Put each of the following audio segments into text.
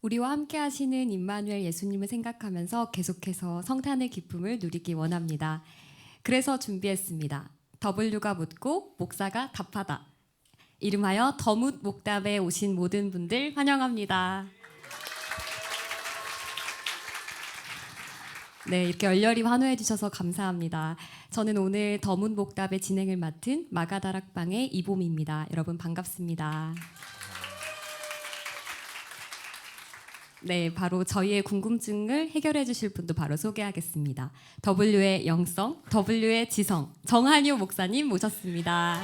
우리와 함께 하시는 임마누엘 예수님을 생각하면서 계속해서 성탄의 기쁨을 누리기 원합니다. 그래서 준비했습니다. W가 묻고 목사가 답하다. 이름하여 더묻 목답에 오신 모든 분들 환영합니다. 네, 이렇게 열렬히 환호해 주셔서 감사합니다. 저는 오늘 더묻 목답의 진행을 맡은 마가다락방의 이봄입니다. 여러분 반갑습니다. 네, 바로 저희의 궁금증을 해결해 주실 분도 바로 소개하겠습니다. W의 영성, W의 지성, 정한효 목사님 모셨습니다.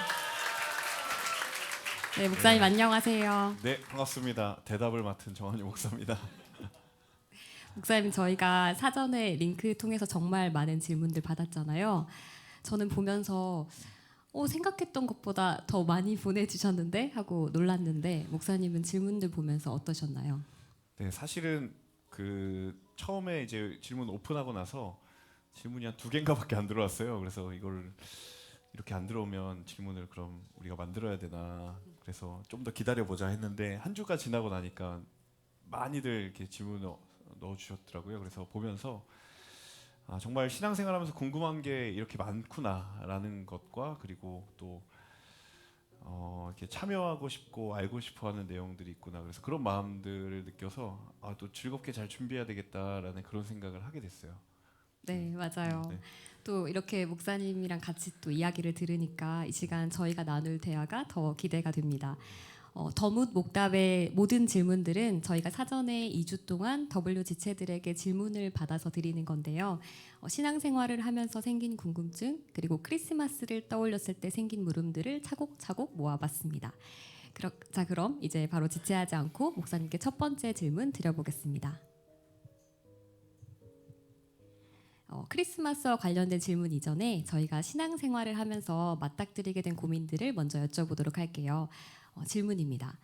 네, 목사님 안녕하세요. 네, 반갑습니다. 대답을 맡은 정한효 목사입니다. 목사님, 저희가 사전에 링크 통해서 정말 많은 질문들 받았잖아요. 저는 보면서 생각했던 것보다 더 많이 보내주셨는데 하고 놀랐는데, 목사님은 질문들 보면서 어떠셨나요? 네, 사실은 그 처음에 이제 질문 오픈하고 나서 질문이 한 2개인가밖에 안 들어왔어요. 그래서 이걸 이렇게 안 들어오면 질문을 그럼 우리가 만들어야 되나. 그래서 좀 더 기다려 보자 했는데 한 주가 지나고 나니까 많이들 이렇게 질문을 넣어주셨더라고요. 그래서 보면서 정말 신앙생활하면서 궁금한 게 이렇게 많구나라는 것과 그리고 또 이렇게 참여하고 싶고 알고 싶어하는 내용들이 있구나. 그래서 그런 마음들을 느껴서 또 즐겁게 잘 준비해야 되겠다라는 그런 생각을 하게 됐어요. 네, 맞아요. 네. 또 이렇게 목사님이랑 같이 또 이야기를 들으니까 이 시간 저희가 나눌 대화가 더 기대가 됩니다. 더묻 목답의 모든 질문들은 저희가 사전에 2주 동안 W 지체들에게 질문을 받아서 드리는 건데요. 신앙생활을 하면서 생긴 궁금증 그리고 크리스마스를 떠올렸을 때 생긴 물음들을 차곡차곡 모아봤습니다. 그럼 이제 바로 지체하지 않고 목사님께 첫 번째 질문 드려보겠습니다. 크리스마스와 관련된 질문 이전에 저희가 신앙생활을 하면서 맞닥뜨리게 된 고민들을 먼저 여쭤보도록 할게요. 질문입니다.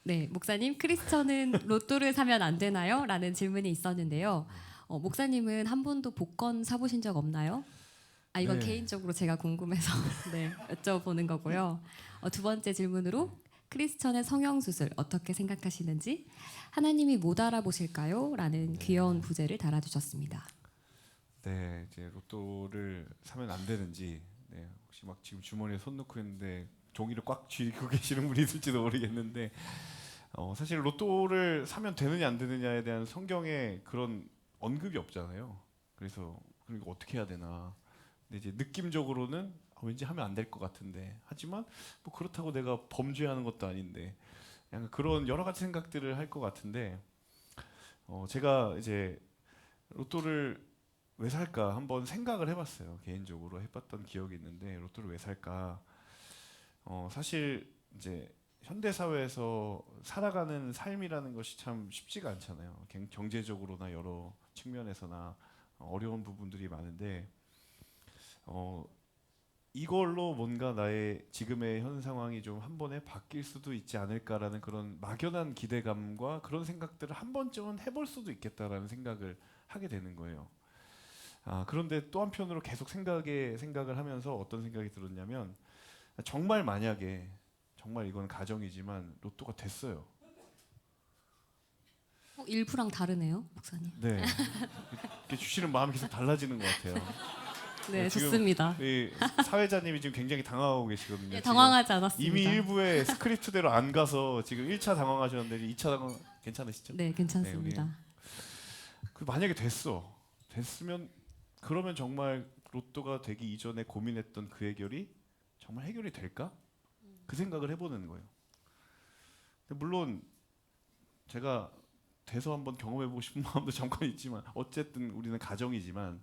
네, 목사님, 크리스천은 로또를 사면 안 되나요? 라는 질문이 있었는데요. 목사님은 한 번도 복권 사보신 적 없나요? 이건 네. 개인적으로 제가 궁금해서 네, 여쭤보는 거고요. 두 번째 질문으로 크리스천의 성형수술 어떻게 생각하시는지, 하나님이 못 알아보실까요? 라는 귀여운 부제를 달아주셨습니다. 네, 이제 로또를 사면 안 되는지, 네, 혹시 막 지금 주머니에 손 넣고 있는데 종이를 꽉 쥐고 계시는 분이 있을지도 모르겠는데, 사실 로또를 사면 되느냐 안 되느냐에 대한 성경에 그런 언급이 없잖아요. 그래서 그러니까 어떻게 해야 되나. 근데 이제 느낌적으로는 왠지 하면 안 될 것 같은데, 하지만 뭐 그렇다고 내가 범죄하는 것도 아닌데, 약간 그런 여러 가지 생각들을 할 것 같은데, 제가 이제 로또를 왜 살까 한번 생각을 해봤어요. 개인적으로 해봤던 기억이 있는데, 로또를 왜 살까? 사실 이제 현대 사회에서 살아가는 삶이라는 것이 참 쉽지가 않잖아요. 경제적으로나 여러 측면에서나 어려운 부분들이 많은데, 어, 이걸로 뭔가 나의 지금의 현 상황이 좀 한 번에 바뀔 수도 있지 않을까라는 그런 막연한 기대감과 그런 생각들을 한 번쯤은 해볼 수도 있겠다라는 생각을 하게 되는 거예요. 그런데 또 한편으로 계속 생각을 하면서 어떤 생각이 들었냐면, 정말 만약에 정말 이건 가정이지만 로또가 됐어요. 일부랑 다르네요, 목사님. 네, 이렇게 주시는 마음이 계속 달라지는 것 같아요. 네, 지금 좋습니다. 이 사회자님이 지금 굉장히 당황하고 계시거든요. 네, 지금 당황하지 않았습니다. 이미 일부의 스크립트대로 안 가서 지금 1차 당황하셨는데 2차 당황 괜찮으시죠? 네, 괜찮습니다. 네, 만약에 됐으면 그러면 정말 로또가 되기 이전에 고민했던 그 해결이 정말 해결이 될까? 그 생각을 해보는 거예요. 근데 물론 제가 돼서 한번 경험해보고 싶은 마음도 잠깐 있지만, 어쨌든 우리는 가정이지만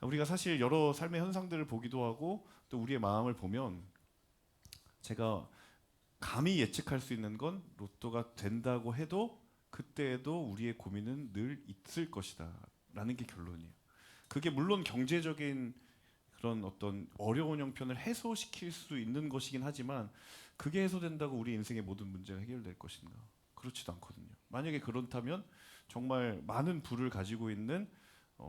우리가 사실 여러 삶의 현상들을 보기도 하고 또 우리의 마음을 보면, 제가 감히 예측할 수 있는 건 로또가 된다고 해도 그때에도 우리의 고민은 늘 있을 것이다 라는 게 결론이에요. 그게 물론 경제적인 그런 어떤 어려운 형편을 해소시킬 수 있는 것이긴 하지만, 그게 해소된다고 우리 인생의 모든 문제가 해결될 것인가? 그렇지도 않거든요. 만약에 그렇다면 정말 많은 부를 가지고 있는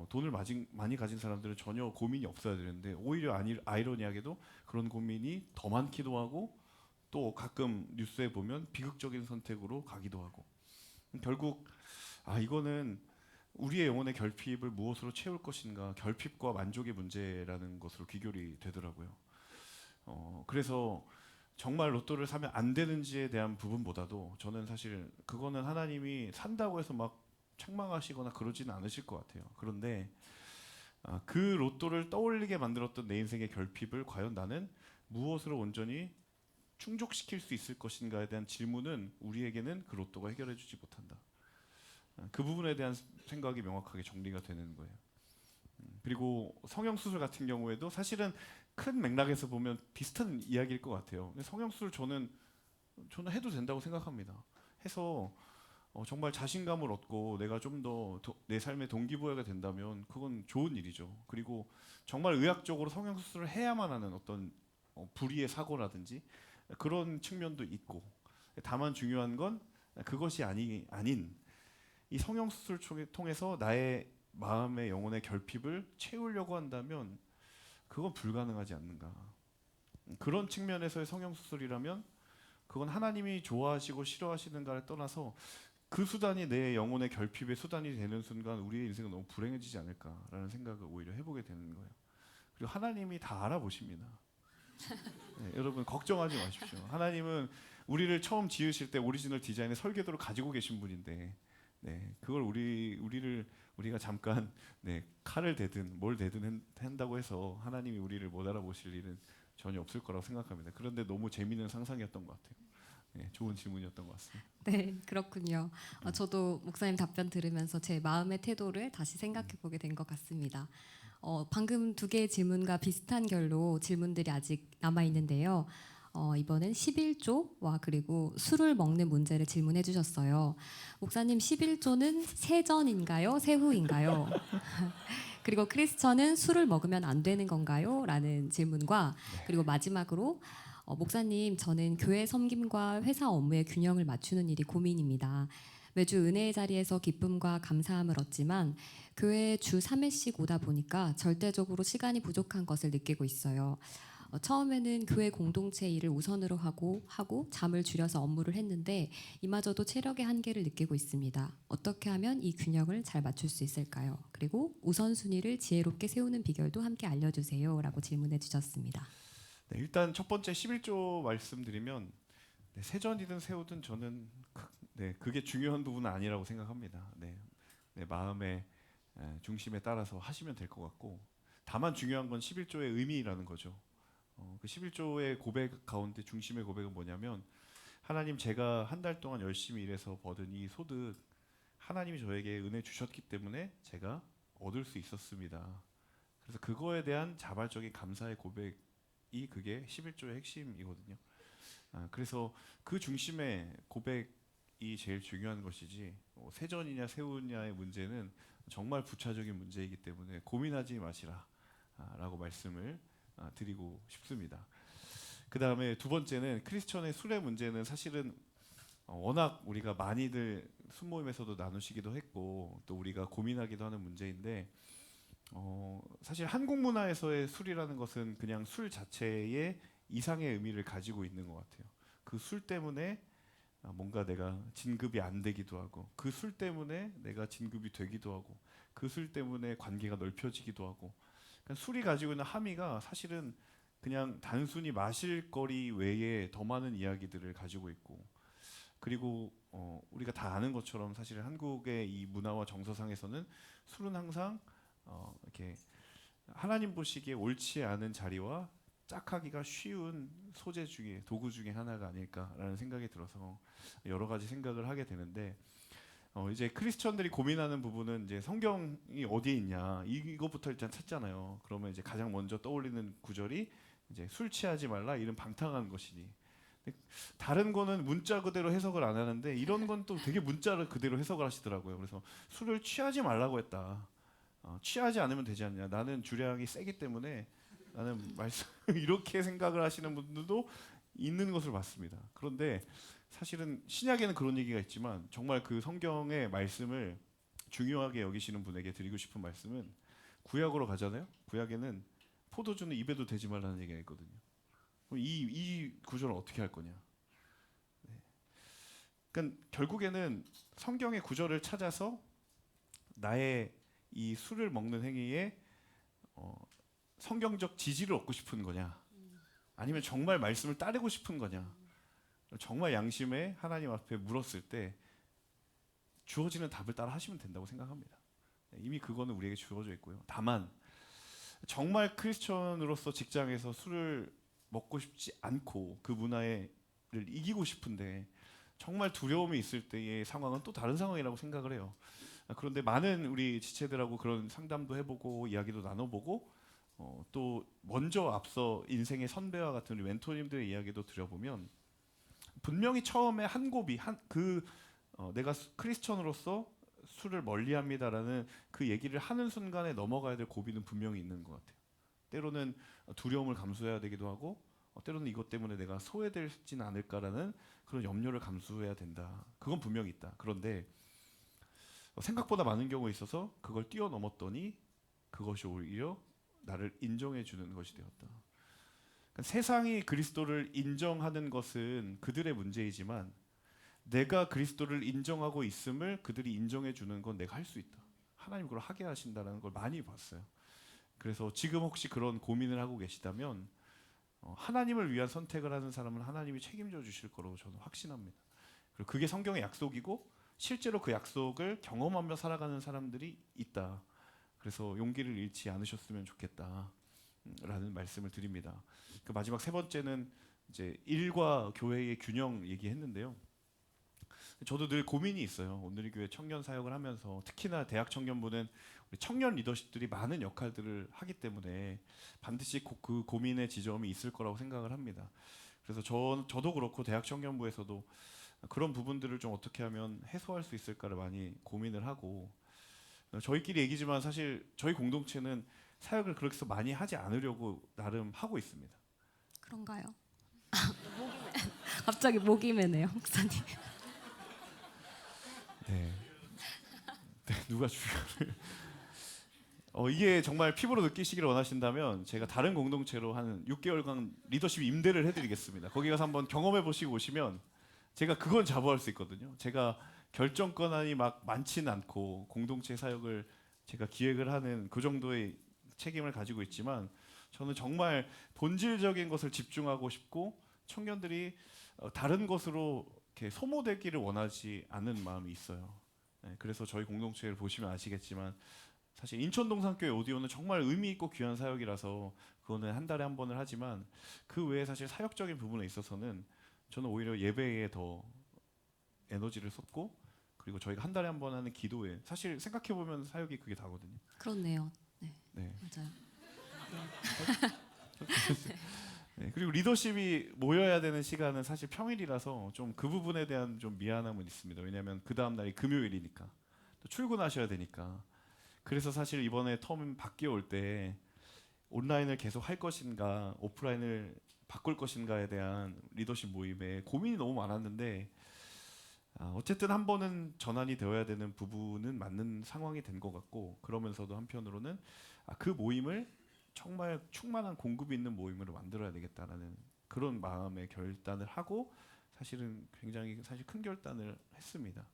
돈을 많이 가진 사람들은 전혀 고민이 없어야 되는데, 오히려 아이러니하게도 그런 고민이 더 많기도 하고 또 가끔 뉴스에 보면 비극적인 선택으로 가기도 하고 결국 이거는 우리의 영혼의 결핍을 무엇으로 채울 것인가 결핍과 만족의 문제라는 것으로 귀결이 되더라고요. 그래서 정말 로또를 사면 안 되는지에 대한 부분보다도 저는 사실 그거는 하나님이 산다고 해서 막 책망하시거나 그러지는 않으실 것 같아요. 그런데 그 로또를 떠올리게 만들었던 내 인생의 결핍을 과연 나는 무엇으로 온전히 충족시킬 수 있을 것인가에 대한 질문은 우리에게는 그 로또가 해결해 주지 못한다. 그 부분에 대한 생각이 명확하게 정리가 되는 거예요. 그리고 성형수술 같은 경우에도 사실은 큰 맥락에서 보면 비슷한 이야기일 것 같아요. 근데 성형수술 저는 해도 된다고 생각합니다. 해서 정말 자신감을 얻고 내가 좀 더 내 삶의 동기부여가 된다면 그건 좋은 일이죠. 그리고 정말 의학적으로 성형수술을 해야만 하는 어떤 불의의 사고라든지 그런 측면도 있고 다만 중요한 건 그것이 아닌 이 성형수술을 통해서 나의 마음의 영혼의 결핍을 채우려고 한다면 그건 불가능하지 않는가. 그런 측면에서의 성형수술이라면 그건 하나님이 좋아하시고 싫어하시는가를 떠나서 그 수단이 내 영혼의 결핍의 수단이 되는 순간 우리의 인생은 너무 불행해지지 않을까라는 생각을 오히려 해보게 되는 거예요. 그리고 하나님이 다 알아보십니다. 네, 여러분 걱정하지 마십시오. 하나님은 우리를 처음 지으실 때 오리지널 디자인의 설계도를 가지고 계신 분인데 그걸 우리가 잠깐 칼을 대든 뭘 대든 한다고 해서 하나님이 우리를 못 알아보실 일은 전혀 없을 거라고 생각합니다. 그런데 너무 재미있는 상상이었던 것 같아요. 좋은 질문이었던 것 같습니다. 네, 그렇군요. 저도 목사님 답변 들으면서 제 마음의 태도를 다시 생각해 보게 된 것 같습니다. 방금 두 개의 질문과 비슷한 결로 질문들이 아직 남아 있는데요. 이번엔 11조와 그리고 술을 먹는 문제를 질문해 주셨어요. 목사님, 11조는 세전인가요? 세후인가요? 그리고 크리스천은 술을 먹으면 안 되는 건가요? 라는 질문과 그리고 마지막으로 목사님, 저는 교회 섬김과 회사 업무의 균형을 맞추는 일이 고민입니다. 매주 은혜의 자리에서 기쁨과 감사함을 얻지만 교회에 주 3회씩 오다 보니까 절대적으로 시간이 부족한 것을 느끼고 있어요. 처음에는 교회 공동체 일을 우선으로 하고 잠을 줄여서 업무를 했는데 이마저도 체력의 한계를 느끼고 있습니다. 어떻게 하면 이 균형을 잘 맞출 수 있을까요? 그리고 우선순위를 지혜롭게 세우는 비결도 함께 알려주세요 라고 질문해 주셨습니다. 일단 첫 번째 11조 말씀드리면 세전이든 세후든 저는 그게 중요한 부분은 아니라고 생각합니다. 내 마음의 중심에 따라서 하시면 될 것 같고 다만 중요한 건 11조의 의미라는 거죠. 그 11조의 고백 가운데 중심의 고백은 뭐냐면 하나님, 제가 한 달 동안 열심히 일해서 버든 이 소득 하나님이 저에게 은혜 주셨기 때문에 제가 얻을 수 있었습니다. 그래서 그거에 대한 자발적인 감사의 고백이 그게 11조의 핵심이거든요. 그래서 그 중심의 고백이 제일 중요한 것이지 세전이냐 세후냐의 문제는 정말 부차적인 문제이기 때문에 고민하지 마시라 라고 말씀을 드리고 싶습니다. 그 다음에 두 번째는 크리스천의 술의 문제는 사실은 워낙 우리가 많이들 순모임에서도 나누시기도 했고 또 우리가 고민하기도 하는 문제인데 사실 한국 문화에서의 술이라는 것은 그냥 술 자체의 이상의 의미를 가지고 있는 것 같아요. 그 술 때문에 뭔가 내가 진급이 안 되기도 하고 그 술 때문에 내가 진급이 되기도 하고 그 술 때문에 관계가 넓혀지기도 하고 그러니까 술이 가지고 있는 함의가 사실은 그냥 단순히 마실 거리 외에 더 많은 이야기들을 가지고 있고 그리고 우리가 다 아는 것처럼 사실 한국의 이 문화와 정서상에서는 술은 항상 이렇게 하나님 보시기에 옳지 않은 자리와 짝하기가 쉬운 소재 중에 도구 중에 하나가 아닐까라는 생각이 들어서 여러 가지 생각을 하게 되는데 이제 크리스천들이 고민하는 부분은 이제 성경이 어디에 있냐 이것부터 일단 찾잖아요. 그러면 이제 가장 먼저 떠올리는 구절이 이제 술 취하지 말라 이런 방탕한 것이니 다른 거는 문자 그대로 해석을 안 하는데 이런 건 또 되게 문자를 그대로 해석을 하시더라고요. 그래서 술을 취하지 말라고 했다. 취하지 않으면 되지 않냐. 나는 주량이 세기 때문에 나는 말씀 이렇게 생각을 하시는 분들도 있는 것을 봤습니다. 그런데 사실은 신약에는 그런 얘기가 있지만 정말 그 성경의 말씀을 중요하게 여기시는 분에게 드리고 싶은 말씀은 구약으로 가잖아요. 구약에는 포도주는 입에도 대지 말라는 얘기가 있거든요. 그럼 이 구조는 어떻게 할 거냐? 네. 그러니까 결국에는 성경의 구절을 찾아서 나의 이 술을 먹는 행위에 성경적 지지를 얻고 싶은 거냐? 아니면 정말 말씀을 따르고 싶은 거냐? 정말 양심에 하나님 앞에 물었을 때 주어지는 답을 따라 하시면 된다고 생각합니다. 이미 그거는 우리에게 주어져 있고요. 다만 정말 크리스천으로서 직장에서 술을 먹고 싶지 않고 그 문화를 이기고 싶은데 정말 두려움이 있을 때의 상황은 또 다른 상황이라고 생각을 해요. 그런데 많은 우리 지체들하고 그런 상담도 해보고 이야기도 나눠보고 또 먼저 앞서 인생의 선배와 같은 우리 멘토님들의 이야기도 들어보면 분명히 처음에 한 고비 내가 크리스천으로서 술을 멀리합니다라는 그 얘기를 하는 순간에 넘어가야 될 고비는 분명히 있는 것 같아요. 때로는 두려움을 감수해야 되기도 하고 때로는 이것 때문에 내가 소외되지는 않을까라는 그런 염려를 감수해야 된다. 그건 분명히 있다. 그런데 생각보다 많은 경우에 있어서 그걸 뛰어넘었더니 그것이 오히려 나를 인정해 주는 것이 되었다. 그러니까 세상이 그리스도를 인정하는 것은 그들의 문제이지만 내가 그리스도를 인정하고 있음을 그들이 인정해 주는 건 내가 할 수 있다. 하나님 그걸 하게 하신다는 걸 많이 봤어요. 그래서 지금 혹시 그런 고민을 하고 계시다면 하나님을 위한 선택을 하는 사람은 하나님이 책임져 주실 거라고 저는 확신합니다. 그리고 그게 성경의 약속이고 실제로 그 약속을 경험하며 살아가는 사람들이 있다. 그래서 용기를 잃지 않으셨으면 좋겠다. 라는 말씀을 드립니다. 그 마지막 세 번째는 이제 일과 교회의 균형 얘기했는데요. 저도 늘 고민이 있어요. 오늘의 교회 청년 사역을 하면서 특히나 대학 청년부는 우리 청년 리더십들이 많은 역할들을 하기 때문에 반드시 그 고민의 지점이 있을 거라고 생각을 합니다. 그래서 저도 그렇고 대학 청년부에서도 그런 부분들을 좀 어떻게 하면 해소할 수 있을까를 많이 고민을 하고 저희끼리 얘기지만 사실 저희 공동체는 사역을 그렇게 해서 많이 하지 않으려고 나름 하고 있습니다. 그런가요? 갑자기 목이 메네요, 목사님. 네. 네, 누가 주요를 이게 정말 피부로 느끼시기를 원하신다면 제가 다른 공동체로 한 6개월간 리더십 임대를 해드리겠습니다. 거기 가서 한번 경험해 보시고 오시면 제가 그건 자부할 수 있거든요. 제가 결정 권한이 막 많지는 않고 공동체 사역을 제가 기획을 하는 그 정도의 책임을 가지고 있지만 저는 정말 본질적인 것을 집중하고 싶고 청년들이 다른 것으로 이렇게 소모되기를 원하지 않는 마음이 있어요. 네, 그래서 저희 공동체를 보시면 아시겠지만 사실 인천동산교회 오디오는 정말 의미 있고 귀한 사역이라서 그거는 한 달에 한 번을 하지만 그 외에 사실 사역적인 부분에 있어서는 저는 오히려 예배에 더 에너지를 쏟고 그리고 저희가 한 달에 한 번 하는 기도에 사실 생각해 보면 사역이 그게 다거든요. 그렇네요. 네, 네. 맞아요. 네, 그리고 리더십이 모여야 되는 시간은 사실 평일이라서 좀 그 부분에 대한 좀 미안함은 있습니다. 왜냐하면 그 다음 날이 금요일이니까 또 출근하셔야 되니까. 그래서 사실 이번에 텀 바뀌어 올 때 온라인을 계속 할 것인가 오프라인을 바꿀 것인가에 대한 리더십 모임에 고민이 너무 많았는데 어쨌든 한 번은 전환이 되어야 되는 부분은 맞는 상황이 된 것 같고 그러면서도 한편으로는 그 모임을 정말 충만한 공급이 있는 모임으로 만들어야 되겠다라는 그런 마음의 결단을 하고 사실은 굉장히 사실 큰 결단을 했습니다.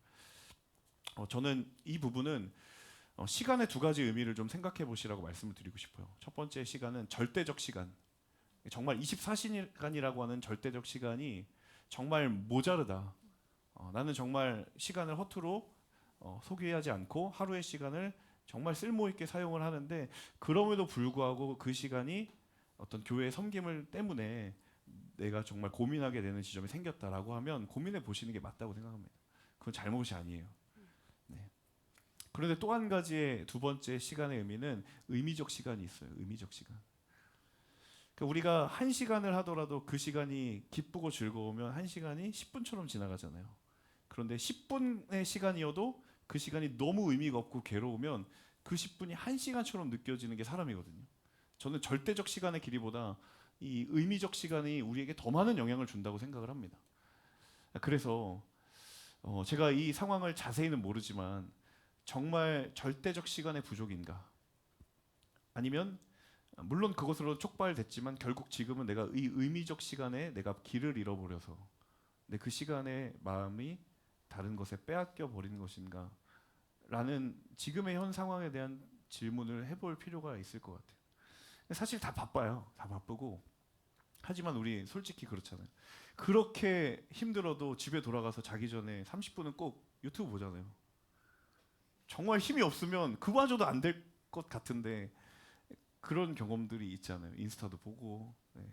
저는 이 부분은 시간의 두 가지 의미를 좀 생각해 보시라고 말씀을 드리고 싶어요. 첫 번째 시간은 절대적 시간. 정말 24시간이라고 하는 절대적 시간이 정말 모자르다. 나는 정말 시간을 허투루 소비하지 않고 하루의 시간을 정말 쓸모 있게 사용을 하는데 그럼에도 불구하고 그 시간이 어떤 교회의 섬김을 때문에 내가 정말 고민하게 되는 지점이 생겼다라고 하면 고민해 보시는 게 맞다고 생각합니다. 그건 잘못이 아니에요. 네. 그런데 또 한 가지의 두 번째 시간의 의미는 의미적 시간이 있어요. 의미적 시간. 그러니까 우리가 한 시간을 하더라도 그 시간이 기쁘고 즐거우면 한 시간이 10분처럼 지나가잖아요. 그런데 10분의 시간이어도 그 시간이 너무 의미가 없고 괴로우면 그 10분이 한 시간처럼 느껴지는 게 사람이거든요. 저는 절대적 시간의 길이보다 이 의미적 시간이 우리에게 더 많은 영향을 준다고 생각을 합니다. 그래서 제가 이 상황을 자세히는 모르지만 정말 절대적 시간의 부족인가? 아니면 물론 그것으로 촉발됐지만 결국 지금은 내가 이 의미적 시간에 내가 길을 잃어버려서 내 그 시간에 마음이 다른 것에 빼앗겨 버리는 것인가 라는 지금의 현 상황에 대한 질문을 해볼 필요가 있을 것 같아요. 사실 다 바빠요. 다 바쁘고 하지만 우리 솔직히 그렇잖아요. 그렇게 힘들어도 집에 돌아가서 자기 전에 30분은 꼭 유튜브 보잖아요. 정말 힘이 없으면 그마저도 안 될 것 같은데 그런 경험들이 있잖아요. 인스타도 보고. 네.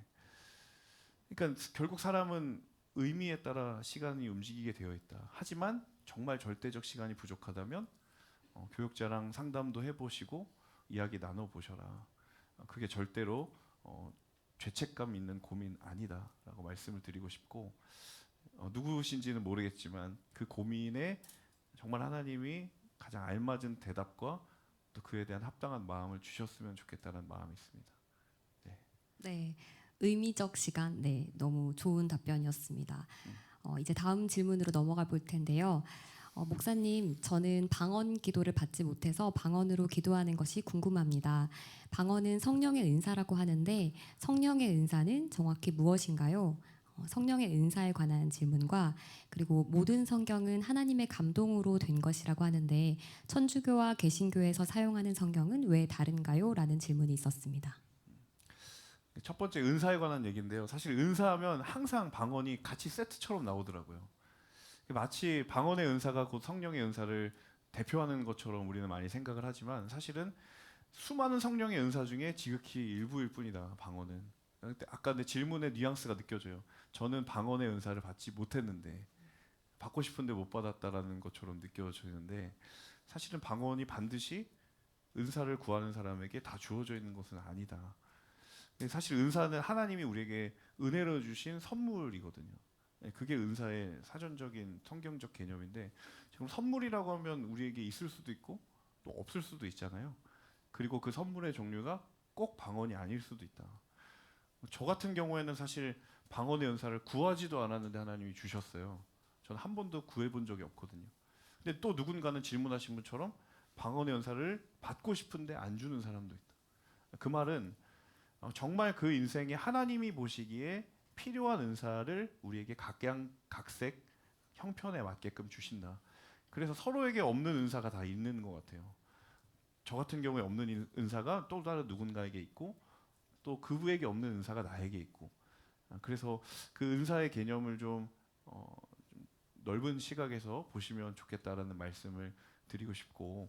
그러니까 결국 사람은 의미에 따라 시간이 움직이게 되어 있다. 하지만 정말 절대적 시간이 부족하다면 교육자랑 상담도 해보시고 이야기 나눠보셔라. 그게 절대로 죄책감 있는 고민 아니다라고 말씀을 드리고 싶고 누구신지는 모르겠지만 그 고민에 정말 하나님이 가장 알맞은 대답과 또 그에 대한 합당한 마음을 주셨으면 좋겠다는 마음이 있습니다. 네. 네, 의미적 시간, 네, 너무 좋은 답변이었습니다. 이제 다음 질문으로 넘어가 볼 텐데요. 목사님, 저는 방언 기도를 받지 못해서 방언으로 기도하는 것이 궁금합니다. 방언은 성령의 은사라고 하는데 성령의 은사는 정확히 무엇인가요? 성령의 은사에 관한 질문과 그리고 모든 성경은 하나님의 감동으로 된 것이라고 하는데 천주교와 개신교에서 사용하는 성경은 왜 다른가요? 라는 질문이 있었습니다. 첫 번째 은사에 관한 얘기인데요. 사실 은사하면 항상 방언이 같이 세트처럼 나오더라고요. 마치 방언의 은사가 곧 성령의 은사를 대표하는 것처럼 우리는 많이 생각을 하지만 사실은 수많은 성령의 은사 중에 지극히 일부일 뿐이다. 방언은. 아까 내 질문의 뉘앙스가 느껴져요. 저는 방언의 은사를 받지 못했는데 받고 싶은데 못 받았다라는 것처럼 느껴지는데 사실은 방언이 반드시 은사를 구하는 사람에게 다 주어져 있는 것은 아니다. 사실 은사는 하나님이 우리에게 은혜로 주신 선물이거든요. 그게 은사의 사전적인 성경적 개념인데 지금 선물이라고 하면 우리에게 있을 수도 있고 또 없을 수도 있잖아요. 그리고 그 선물의 종류가 꼭 방언이 아닐 수도 있다. 저 같은 경우에는 사실 방언의 은사를 구하지도 않았는데 하나님이 주셨어요. 저는 한 번도 구해본 적이 없거든요. 근데 또 누군가는 질문하신 분처럼 방언의 은사를 받고 싶은데 안 주는 사람도 있다. 그 말은 정말 그 인생에 하나님이 보시기에 필요한 은사를 우리에게 각색 형편에 맞게끔 주신다. 그래서 서로에게 없는 은사가 다 있는 것 같아요. 저 같은 경우에 없는 은사가 또 다른 누군가에게 있고 또 그분에게 없는 은사가 나에게 있고 그래서 그 은사의 개념을 좀 넓은 시각에서 보시면 좋겠다라는 말씀을 드리고 싶고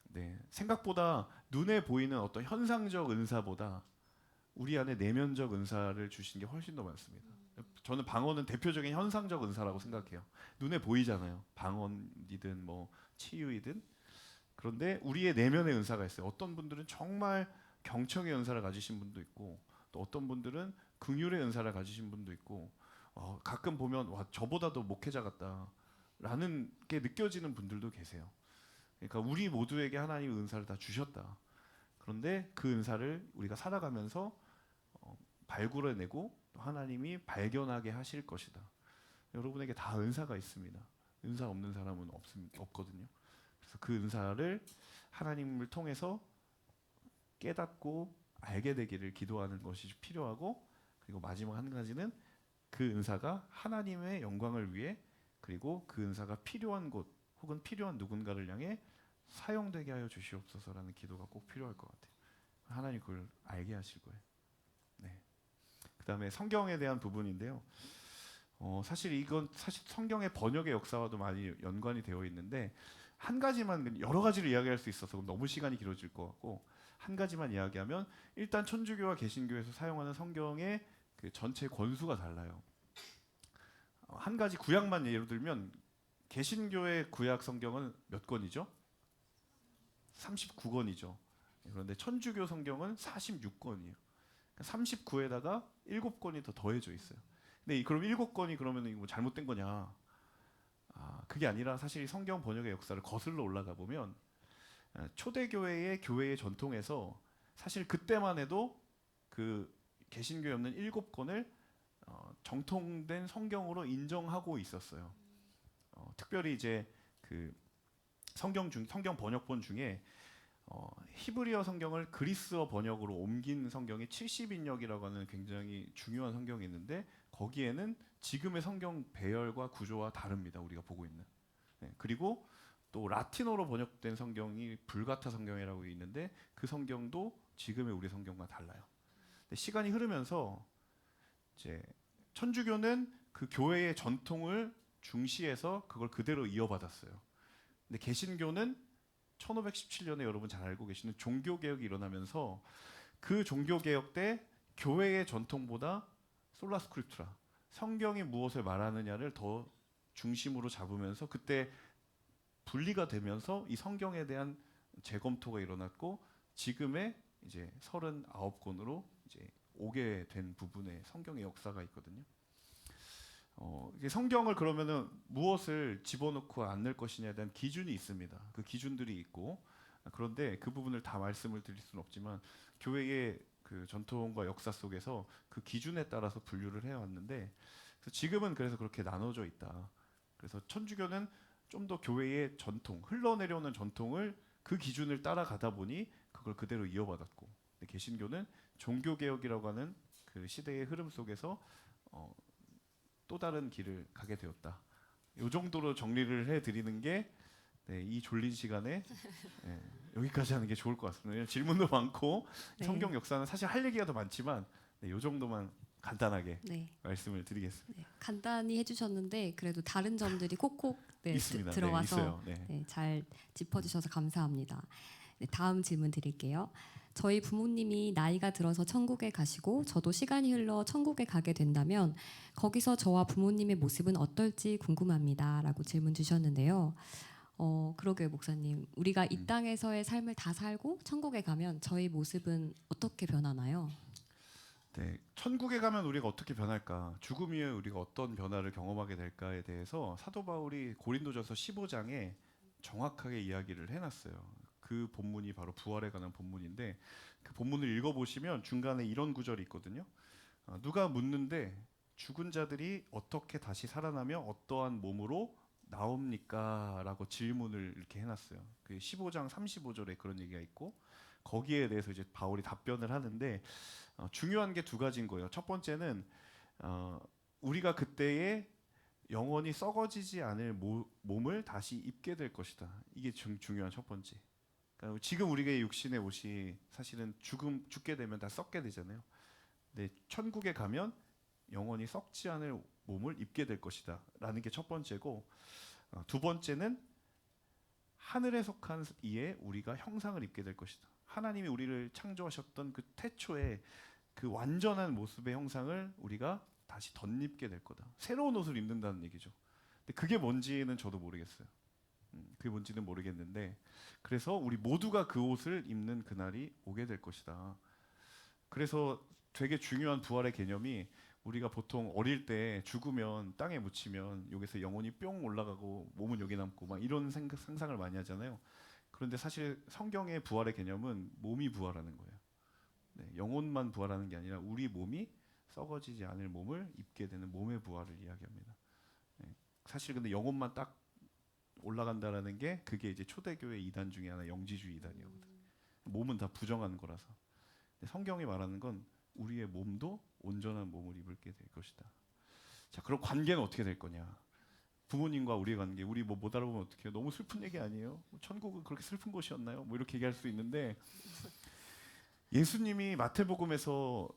네, 생각보다 눈에 보이는 어떤 현상적 은사보다 우리 안에 내면적 은사를 주신 게 훨씬 더 많습니다. 저는 방언은 대표적인 현상적 은사라고 생각해요. 눈에 보이잖아요. 방언이든 뭐 치유이든. 그런데 우리의 내면의 은사가 있어요. 어떤 분들은 정말 경청의 은사를 가지신 분도 있고 또 어떤 분들은 긍휼의 은사를 가지신 분도 있고 가끔 보면 와 저보다도 목회자 같다라는 게 느껴지는 분들도 계세요. 그러니까 우리 모두에게 하나님의 은사를 다 주셨다. 그런데 그 은사를 우리가 살아가면서 발굴해내고 또 하나님이 발견하게 하실 것이다. 여러분에게 다 은사가 있습니다. 은사 없는 사람은 없거든요. 그래서 그 은사를 하나님을 통해서 깨닫고 알게 되기를 기도하는 것이 필요하고 그리고 마지막 한 가지는 그 은사가 하나님의 영광을 위해 그리고 그 은사가 필요한 곳 혹은 필요한 누군가를 향해 사용되게 하여 주시옵소서라는 기도가 꼭 필요할 것 같아요. 하나님 그걸 알게 하실 거예요. 네. 그다음에 성경에 대한 부분인데요. 사실 이건 사실 성경의 번역의 역사와도 많이 연관이 되어 있는데 한 가지만 여러 가지를 이야기할 수 있어서 너무 시간이 길어질 것 같고 한 가지만 이야기하면 일단 천주교와 개신교에서 사용하는 성경의 그 전체 권수가 달라요. 한 가지 구약만 예로 들면 개신교의 구약 성경은 몇 권이죠? 39권이죠. 그런데 천주교 성경은 46권이에요. 39에다가 7권이 더 더해져 있어요. 근데 그럼 7권이 그러면 뭐 잘못된 거냐? 그게 아니라 사실 성경 번역의 역사를 거슬러 올라가 보면 초대교회의 교회의 전통에서 사실 그때만 해도 그 개신교에 없는 7권을 정통된 성경으로 인정하고 있었어요. 특별히 이제 그 성경 번역본 중에 히브리어 성경을 그리스어 번역으로 옮긴 성경이 70인역이라고 하는 굉장히 중요한 성경이 있는데 거기에는 지금의 성경 배열과 구조와 다릅니다. 우리가 보고 있는. 네, 그리고 또 라틴어로 번역된 성경이 불가타 성경이라고 있는데 그 성경도 지금의 우리 성경과 달라요. 근데 시간이 흐르면서 이제 천주교는 그 교회의 전통을 중시해서 그걸 그대로 이어받았어요. 근데 개신교는 1517년에 여러분 잘 알고 계시는 종교개혁이 일어나면서 그 종교개혁 때 교회의 전통보다 솔라스크립투라 성경이 무엇을 말하느냐를 더 중심으로 잡으면서 그때 분리가 되면서 이 성경에 대한 재검토가 일어났고 지금의 이제 39권으로 이제 오게 된 부분에 성경의 역사가 있거든요. 이게 성경을 그러면은 무엇을 집어넣고 안 넣을 것이냐에 대한 기준이 있습니다. 그 기준들이 있고 그런데 그 부분을 다 말씀을 드릴 수는 없지만 교회의 그 전통과 역사 속에서 그 기준에 따라서 분류를 해왔는데 지금은 그래서 그렇게 나눠져 있다. 그래서 천주교는 좀 더 교회의 전통, 흘러내려오는 전통을 그 기준을 따라가다 보니 그걸 그대로 이어받았고 개신교는 종교개혁이라고 하는 그 시대의 흐름 속에서 또 다른 길을 가게 되었다. 이 정도로 정리를 해드리는 게 이 졸린 시간에 여기까지 하는 게 좋을 것 같습니다. 질문도 많고 네. 성경 역사는 사실 할 얘기가 더 많지만 이 정도만 간단하게 네. 말씀을 드리겠습니다. 네, 간단히 해주셨는데 그래도 다른 점들이 콕콕 있습니다. 들어와서 있어요. 네. 네, 잘 짚어주셔서 감사합니다. 네, 다음 질문 드릴게요. 저희 부모님이 나이가 들어서 천국에 가시고 저도 시간이 흘러 천국에 가게 된다면 거기서 저와 부모님의 모습은 어떨지 궁금합니다라고 질문 주셨는데요. 그러게요, 목사님. 우리가 이 땅에서의 삶을 다 살고 천국에 가면 저희 모습은 어떻게 변하나요? 네, 천국에 가면 우리가 어떻게 변할까? 죽음 이후에 우리가 어떤 변화를 경험하게 될까에 대해서 사도 바울이 고린도전서 15장에 정확하게 이야기를 해놨어요. 그 본문이 바로 부활에 관한 본문인데 그 본문을 읽어보시면 중간에 이런 구절이 있거든요. 누가 묻는데 죽은 자들이 어떻게 다시 살아나며 어떠한 몸으로 나옵니까? 라고 질문을 이렇게 해놨어요. 그 15장 35절에 그런 얘기가 있고 거기에 대해서 이제 바울이 답변을 하는데 중요한 게 두 가지인 거예요. 첫 번째는 우리가 그때에 영원히 썩어지지 않을 몸을 다시 입게 될 것이다. 이게 중요한 첫 번째. 그러니까 지금 우리의 육신의 옷이 사실은 죽게 되면 다 썩게 되잖아요. 근데 천국에 가면 영원히 썩지 않을 몸을 입게 될 것이다라는 게 첫 번째고 두 번째는 하늘에 속한 이에 우리가 형상을 입게 될 것이다. 하나님이 우리를 창조하셨던 그 태초에 그 완전한 모습의 형상을 우리가 다시 덧입게 될 거다. 새로운 옷을 입는다는 얘기죠. 근데 그게 뭔지는 저도 모르겠어요. 그게 뭔지는 모르겠는데 그래서 우리 모두가 그 옷을 입는 그날이 오게 될 것이다. 그래서 되게 중요한 부활의 개념이 우리가 보통 어릴 때 죽으면 땅에 묻히면 여기서 영혼이 뿅 올라가고 몸은 여기 남고 막 이런 상상을 많이 하잖아요. 그런데 사실 성경의 부활의 개념은 몸이 부활하는 거예요. 네, 영혼만 부활하는 게 아니라 우리 몸이 썩어지지 않을 몸을 입게 되는 몸의 부활을 이야기합니다. 네, 사실 근데 영혼만 딱 올라간다라는 게 그게 이제 초대교회 이단 중에 하나 영지주의 이단이거든. 몸은 다 부정한 거라서. 근데 성경이 말하는 건 우리의 몸도 온전한 몸을 입게 될 것이다. 자, 그럼 관계는 어떻게 될 거냐? 부모님과 우리의 관계, 우리 뭐 못 알아보면 어떡해요? 너무 슬픈 얘기 아니에요? 천국은 그렇게 슬픈 곳이었나요? 뭐 이렇게 얘기할 수 있는데 예수님이 마태복음에서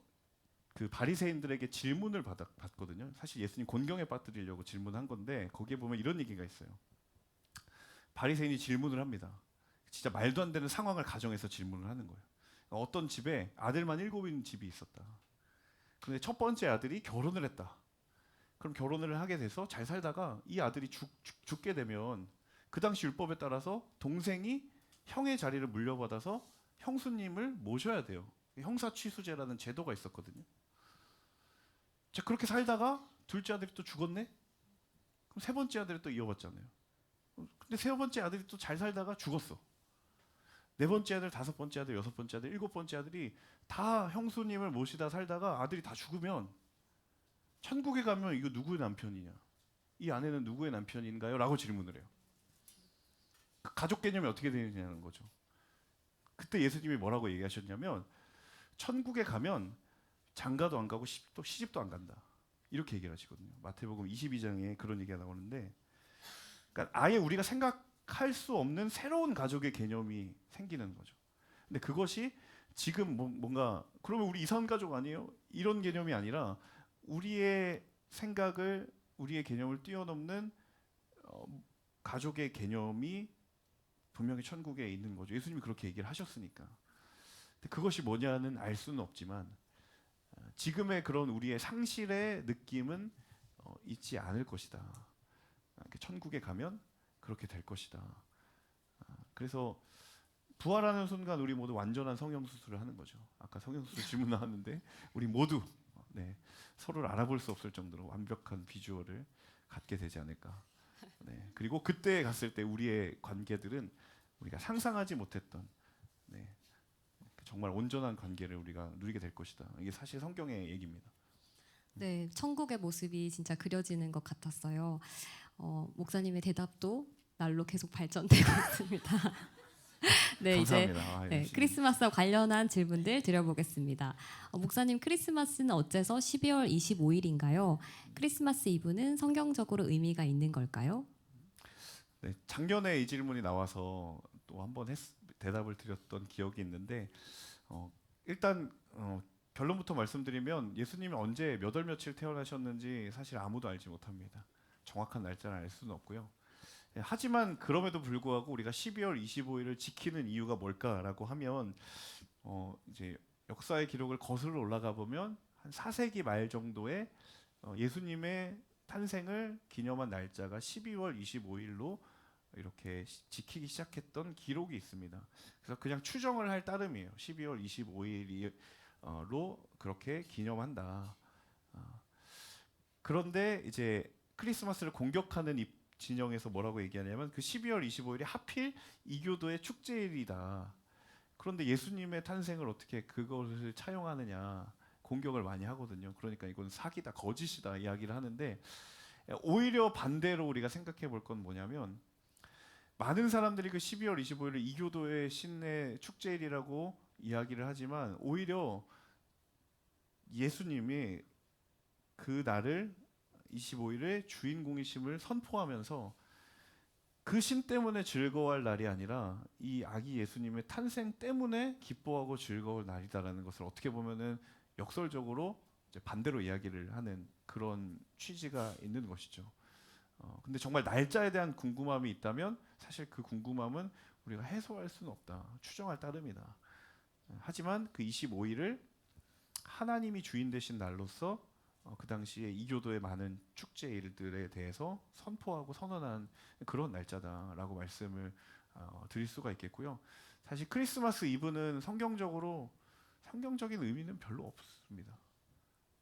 그 바리새인들에게 질문을 받거든요. 사실 예수님 곤경에 빠뜨리려고 질문한 건데 거기에 보면 이런 얘기가 있어요. 바리새인이 질문을 합니다. 진짜 말도 안 되는 상황을 가정해서 질문을 하는 거예요. 어떤 집에 아들만 7인 집이 있었다. 그런데 첫 번째 아들이 결혼을 했다. 그럼 결혼을 하게 돼서 잘 살다가 이 아들이 죽게 되면 그 당시 율법에 따라서 동생이 형의 자리를 물려받아서 형수님을 모셔야 돼요. 형사취수제라는 제도가 있었거든요. 자, 그렇게 살다가 둘째 아들이 또 죽었네? 그럼 세 번째 아들이 또 이어받잖아요. 근데 세 번째 아들이 또 잘 살다가 죽었어. 네 번째 아들, 다섯 번째 아들, 여섯 번째 아들, 일곱 번째 아들이 다 형수님을 모시다 살다가 아들이 다 죽으면 천국에 가면 이거 누구의 남편이냐? 이 아내는 누구의 남편인가요? 라고 질문을 해요. 그 가족 개념이 어떻게 되느냐는 거죠. 그때 예수님이 뭐라고 얘기하셨냐면 천국에 가면 장가도 안 가고 또 시집도 안 간다. 이렇게 얘기를 하시거든요. 마태복음 22장에 그런 얘기가 나오는데, 그러니까 아예 우리가 생각할 수 없는 새로운 가족의 개념이 생기는 거죠. 근데 그것이 지금 뭔가 그러면 우리 이산 가족 아니에요? 이런 개념이 아니라 우리의 생각을 우리의 개념을 뛰어넘는 가족의 개념이 분명히 천국에 있는 거죠. 예수님이 그렇게 얘기를 하셨으니까. 근데 그것이 뭐냐는 알 수는 없지만 지금의 그런 우리의 상실의 느낌은 있지 않을 것이다. 천국에 가면 그렇게 될 것이다. 그래서 부활하는 순간 우리 모두 완전한 성형수술을 하는 거죠. 아까 성형수술 질문 나왔는데 우리 모두 네, 서로를 알아볼 수 없을 정도로 완벽한 비주얼을 갖게 되지 않을까. 네, 그리고 그때 갔을 때 우리의 관계들은 우리가 상상하지 못했던 네, 정말 온전한 관계를 우리가 누리게 될 것이다. 이게 사실 성경의 얘기입니다. 네, 천국의 모습이 진짜 그려지는 것 같았어요. 목사님의 대답도 날로 계속 발전되고 있습니다. 네, 이제 감사합니다. 네, 크리스마스와 관련한 질문들 드려보겠습니다. 목사님, 크리스마스는 어째서 12월 25일인가요? 크리스마스 이브는 성경적으로 의미가 있는 걸까요? 네, 작년에 이 질문이 나와서 또 한번 대답을 드렸던 기억이 있는데 일단 결론부터 말씀드리면 예수님이 언제 몇 월 며칠 태어나셨는지 사실 아무도 알지 못합니다. 정확한 날짜를 알 수는 없고요. 하지만 그럼에도 불구하고 우리가 12월 25일을 지키는 이유가 뭘까라고 하면 이제 역사의 기록을 거슬러 올라가 보면 한 4세기 말 정도에 예수님의 탄생을 기념한 날짜가 12월 25일로 이렇게 지키기 시작했던 기록이 있습니다. 그래서 그냥 추정을 할 따름이에요. 12월 25일로 그렇게 기념한다. 그런데 이제 크리스마스를 공격하는 진영에서 뭐라고 얘기하냐면 그 12월 25일이 하필 이교도의 축제일이다. 그런데 예수님의 탄생을 어떻게 그것을 차용하느냐 공격을 많이 하거든요. 그러니까 이건 사기다, 거짓이다 이야기를 하는데 오히려 반대로 우리가 생각해 볼 건 뭐냐면 많은 사람들이 그 12월 25일을 이교도의 신의 축제일이라고 이야기를 하지만 오히려 예수님이 그 날을 25일의 주인공이심을 선포하면서 그 신 때문에 즐거워할 날이 아니라 이 아기 예수님의 탄생 때문에 기뻐하고 즐거울 날이다라는 것을 어떻게 보면은 역설적으로 이제 반대로 이야기를 하는 그런 취지가 있는 것이죠. 근데 정말 날짜에 대한 궁금함이 있다면 사실 그 궁금함은 우리가 해소할 수는 없다. 추정할 따름이다. 하지만 그 25일을 하나님이 주인 되신 날로서 그 당시에 이교도의 많은 축제일들에 대해서 선포하고 선언한 그런 날짜다라고 말씀을 드릴 수가 있겠고요. 사실 크리스마스 이브는 성경적인 의미는 별로 없습니다.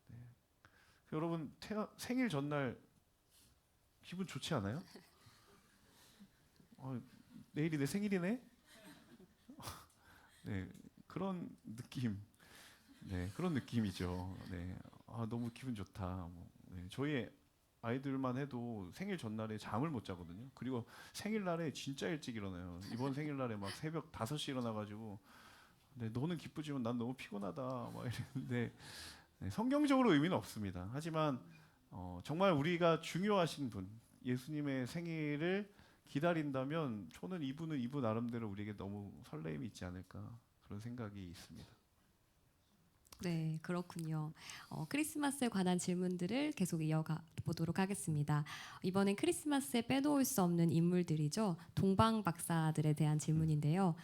네. 여러분 생일 전날 기분 좋지 않아요? 내일이 내 생일이네? 네, 그런 느낌. 네, 그런 느낌이죠. 네, 너무 기분 좋다. 네, 저희 아이들만 해도 생일 전날에 잠을 못 자거든요. 그리고 생일날에 진짜 일찍 일어나요. 이번 생일날에 막 새벽 5시 일어나가지고 네, 너는 기쁘지만 난 너무 피곤하다. 막 이랬는데 네, 성경적으로 의미는 없습니다. 하지만 정말 우리가 중요하신 분, 예수님의 생일을 기다린다면 저는 이분은 이분 나름대로 우리에게 너무 설레임이 있지 않을까 그런 생각이 있습니다. 네, 그렇군요. 크리스마스에 관한 질문들을 계속 이어가 보도록 하겠습니다. 이번엔 크리스마스에 빼놓을 수 없는 인물들이죠. 동방 박사들에 대한 질문인데요.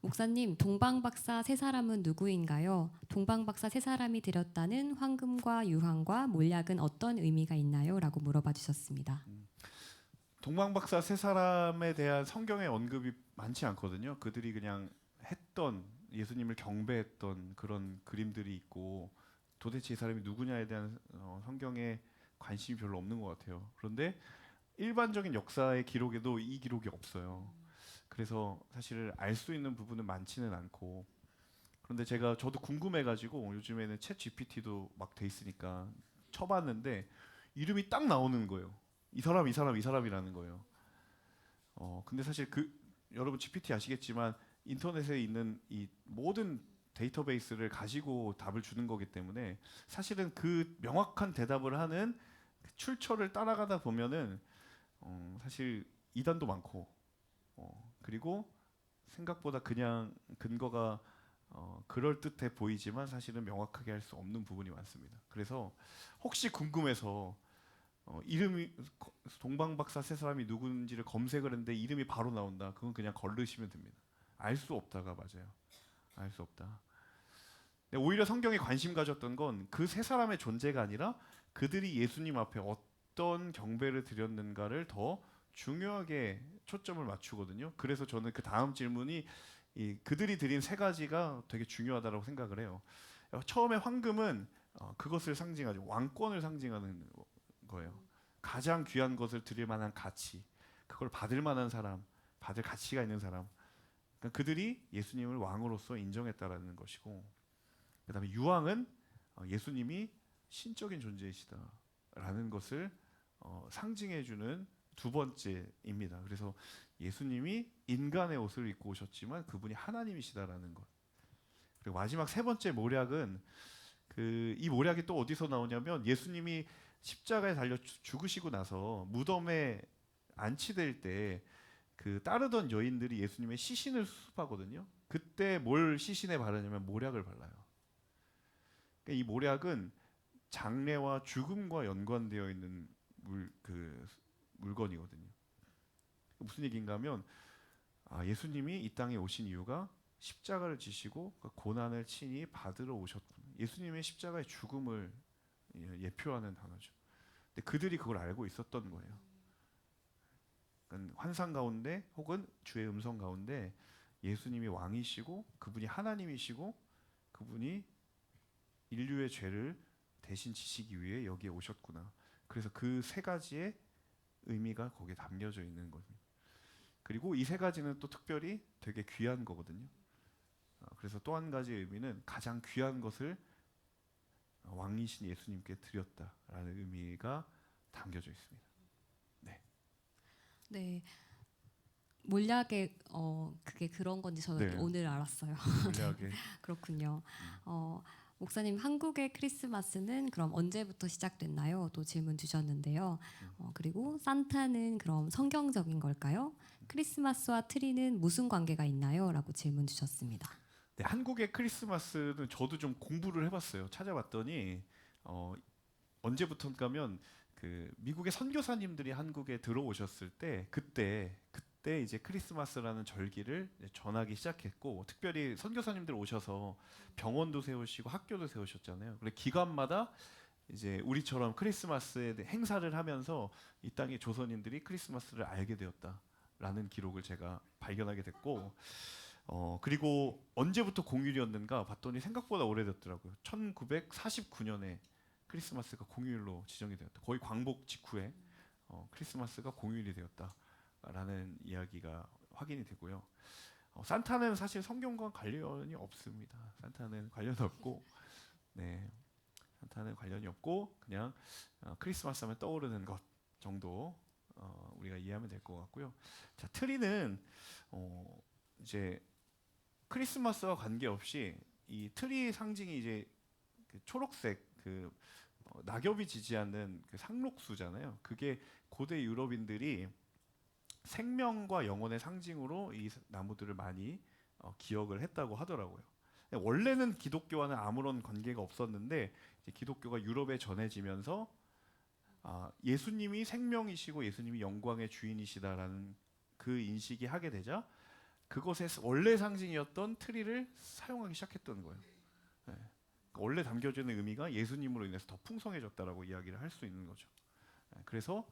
목사님, 동방 박사 세 사람은 누구인가요? 동방 박사 세 사람이 드렸다는 황금과 유황과 몰약은 어떤 의미가 있나요? 라고 물어봐 주셨습니다. 동방박사 세 사람에 대한 성경의 언급이 많지 않거든요. 그들이 그냥 했던 예수님을 경배했던 그런 그림들이 있고 도대체 이 사람이 누구냐에 대한 성경에 관심이 별로 없는 것 같아요. 그런데 일반적인 역사의 기록에도 이 기록이 없어요. 그래서 사실 알 수 있는 부분은 많지는 않고 그런데 저도 궁금해가지고 요즘에는 챗 GPT도 막 돼 있으니까 쳐봤는데 이름이 딱 나오는 거예요. 이 사람이라는 거예요. 근데 사실 여러분 GPT 아시겠지만 인터넷에 있는 이 모든 데이터베이스를 가지고 답을 주는 거기 때문에 사실은 그 명확한 대답을 하는 그 출처를 따라가다 보면은 사실 이단도 많고 그리고 생각보다 그냥 근거가 그럴듯해 보이지만 사실은 명확하게 할 수 없는 부분이 많습니다. 그래서 혹시 궁금해서 이름이 동방박사 세 사람이 누군지를 검색을 했는데 이름이 바로 나온다. 그건 그냥 걸르시면 됩니다. 알 수 없다가 맞아요. 알 수 없다. 근데 오히려 성경에 관심 가졌던 건 그 세 사람의 존재가 아니라 그들이 예수님 앞에 어떤 경배를 드렸는가를 더 중요하게 초점을 맞추거든요. 그래서 저는 그 다음 질문이 그들이 드린 세 가지가 되게 중요하다고 생각을 해요. 처음에 황금은 그것을 상징하죠. 왕권을 상징하는 거예요. 가장 귀한 것을 드릴 만한 가치, 그걸 받을 만한 사람, 받을 가치가 있는 사람. 그러니까 그들이 예수님을 왕으로서 인정했다라는 것이고, 그다음에 유황은 예수님이 신적인 존재이시다라는 것을 상징해주는 두 번째입니다. 그래서 예수님이 인간의 옷을 입고 오셨지만 그분이 하나님이시다라는 것. 그리고 마지막 세 번째 모략은 이 모략이 또 어디서 나오냐면 예수님이 십자가에 달려 죽으시고 나서 무덤에 안치될 때 그 따르던 여인들이 예수님의 시신을 수습하거든요. 그때 뭘 시신에 바르냐면 모략을 발라요. 그러니까 이 모략은 장래와 죽음과 연관되어 있는 물건이거든요. 무슨 얘기인가 하면 예수님이 이 땅에 오신 이유가 십자가를 지시고 그 고난을 친히 받으러 오셨구나. 예수님의 십자가의 죽음을 예표하는 단어죠. 근데 그들이 그걸 알고 있었던 거예요. 그러니까 환상 가운데 혹은 주의 음성 가운데 예수님이 왕이시고 그분이 하나님이시고 그분이 인류의 죄를 대신 지시기 위해 여기에 오셨구나. 그래서 그 세 가지의 의미가 거기에 담겨져 있는 겁니다. 그리고 이 세 가지는 또 특별히 되게 귀한 거거든요. 그래서 또 한 가지 의미는 가장 귀한 것을 왕이신 예수님께 드렸다라는 의미가 담겨져 있습니다. 네. 네. 몰약의 그게 그런 건지 저는 네. 오늘 알았어요. 물리학의 그렇군요. 목사님, 한국의 크리스마스는 그럼 언제부터 시작됐나요? 또 질문 주셨는데요. 그리고 산타는 그럼 성경적인 걸까요? 크리스마스와 트리는 무슨 관계가 있나요? 라고 질문 주셨습니다. 네, 한국의 크리스마스는 저도 좀 공부를 해봤어요. 찾아봤더니 언제부터인가면 그 미국의 선교사님들이 한국에 들어오셨을 때 그때 이제 크리스마스라는 절기를 이제 전하기 시작했고, 특별히 선교사님들 오셔서 병원도 세우시고 학교도 세우셨잖아요. 그래 기관마다 이제 우리처럼 크리스마스에 행사를 하면서 이 땅의 조선인들이 크리스마스를 알게 되었다라는 기록을 제가 발견하게 됐고, 그리고 언제부터 공휴일이었는가 봤더니 생각보다 오래됐더라고요. 1949년에 크리스마스가 공휴일로 지정이 되었다. 거의 광복 직후에 크리스마스가 공휴일이 되었다라는 이야기가 확인이 되고요. 산타는 사실 성경과 관련이 없습니다. 산타는 관련 없고, 네, 산타는 관련이 없고 그냥 크리스마스 하면 떠오르는 것 정도 우리가 이해하면 될 것 같고요. 자, 트리는 이제 크리스마스와 관계없이 이 트리 상징이 이제 그 초록색 낙엽이 지지 않는 그 상록수잖아요. 그게 고대 유럽인들이 생명과 영혼의 상징으로 이 나무들을 많이 기억을 했다고 하더라고요. 원래는 기독교와는 아무런 관계가 없었는데 이제 기독교가 유럽에 전해지면서 예수님이 생명이시고 예수님이 영광의 주인이시다라는 그 인식이 하게 되자 그것의 원래 상징이었던 트리를 사용하기 시작했던 거예요. 네. 원래 담겨져 있는 의미가 예수님으로 인해서 더 풍성해졌다라고 이야기를 할 수 있는 거죠. 네. 그래서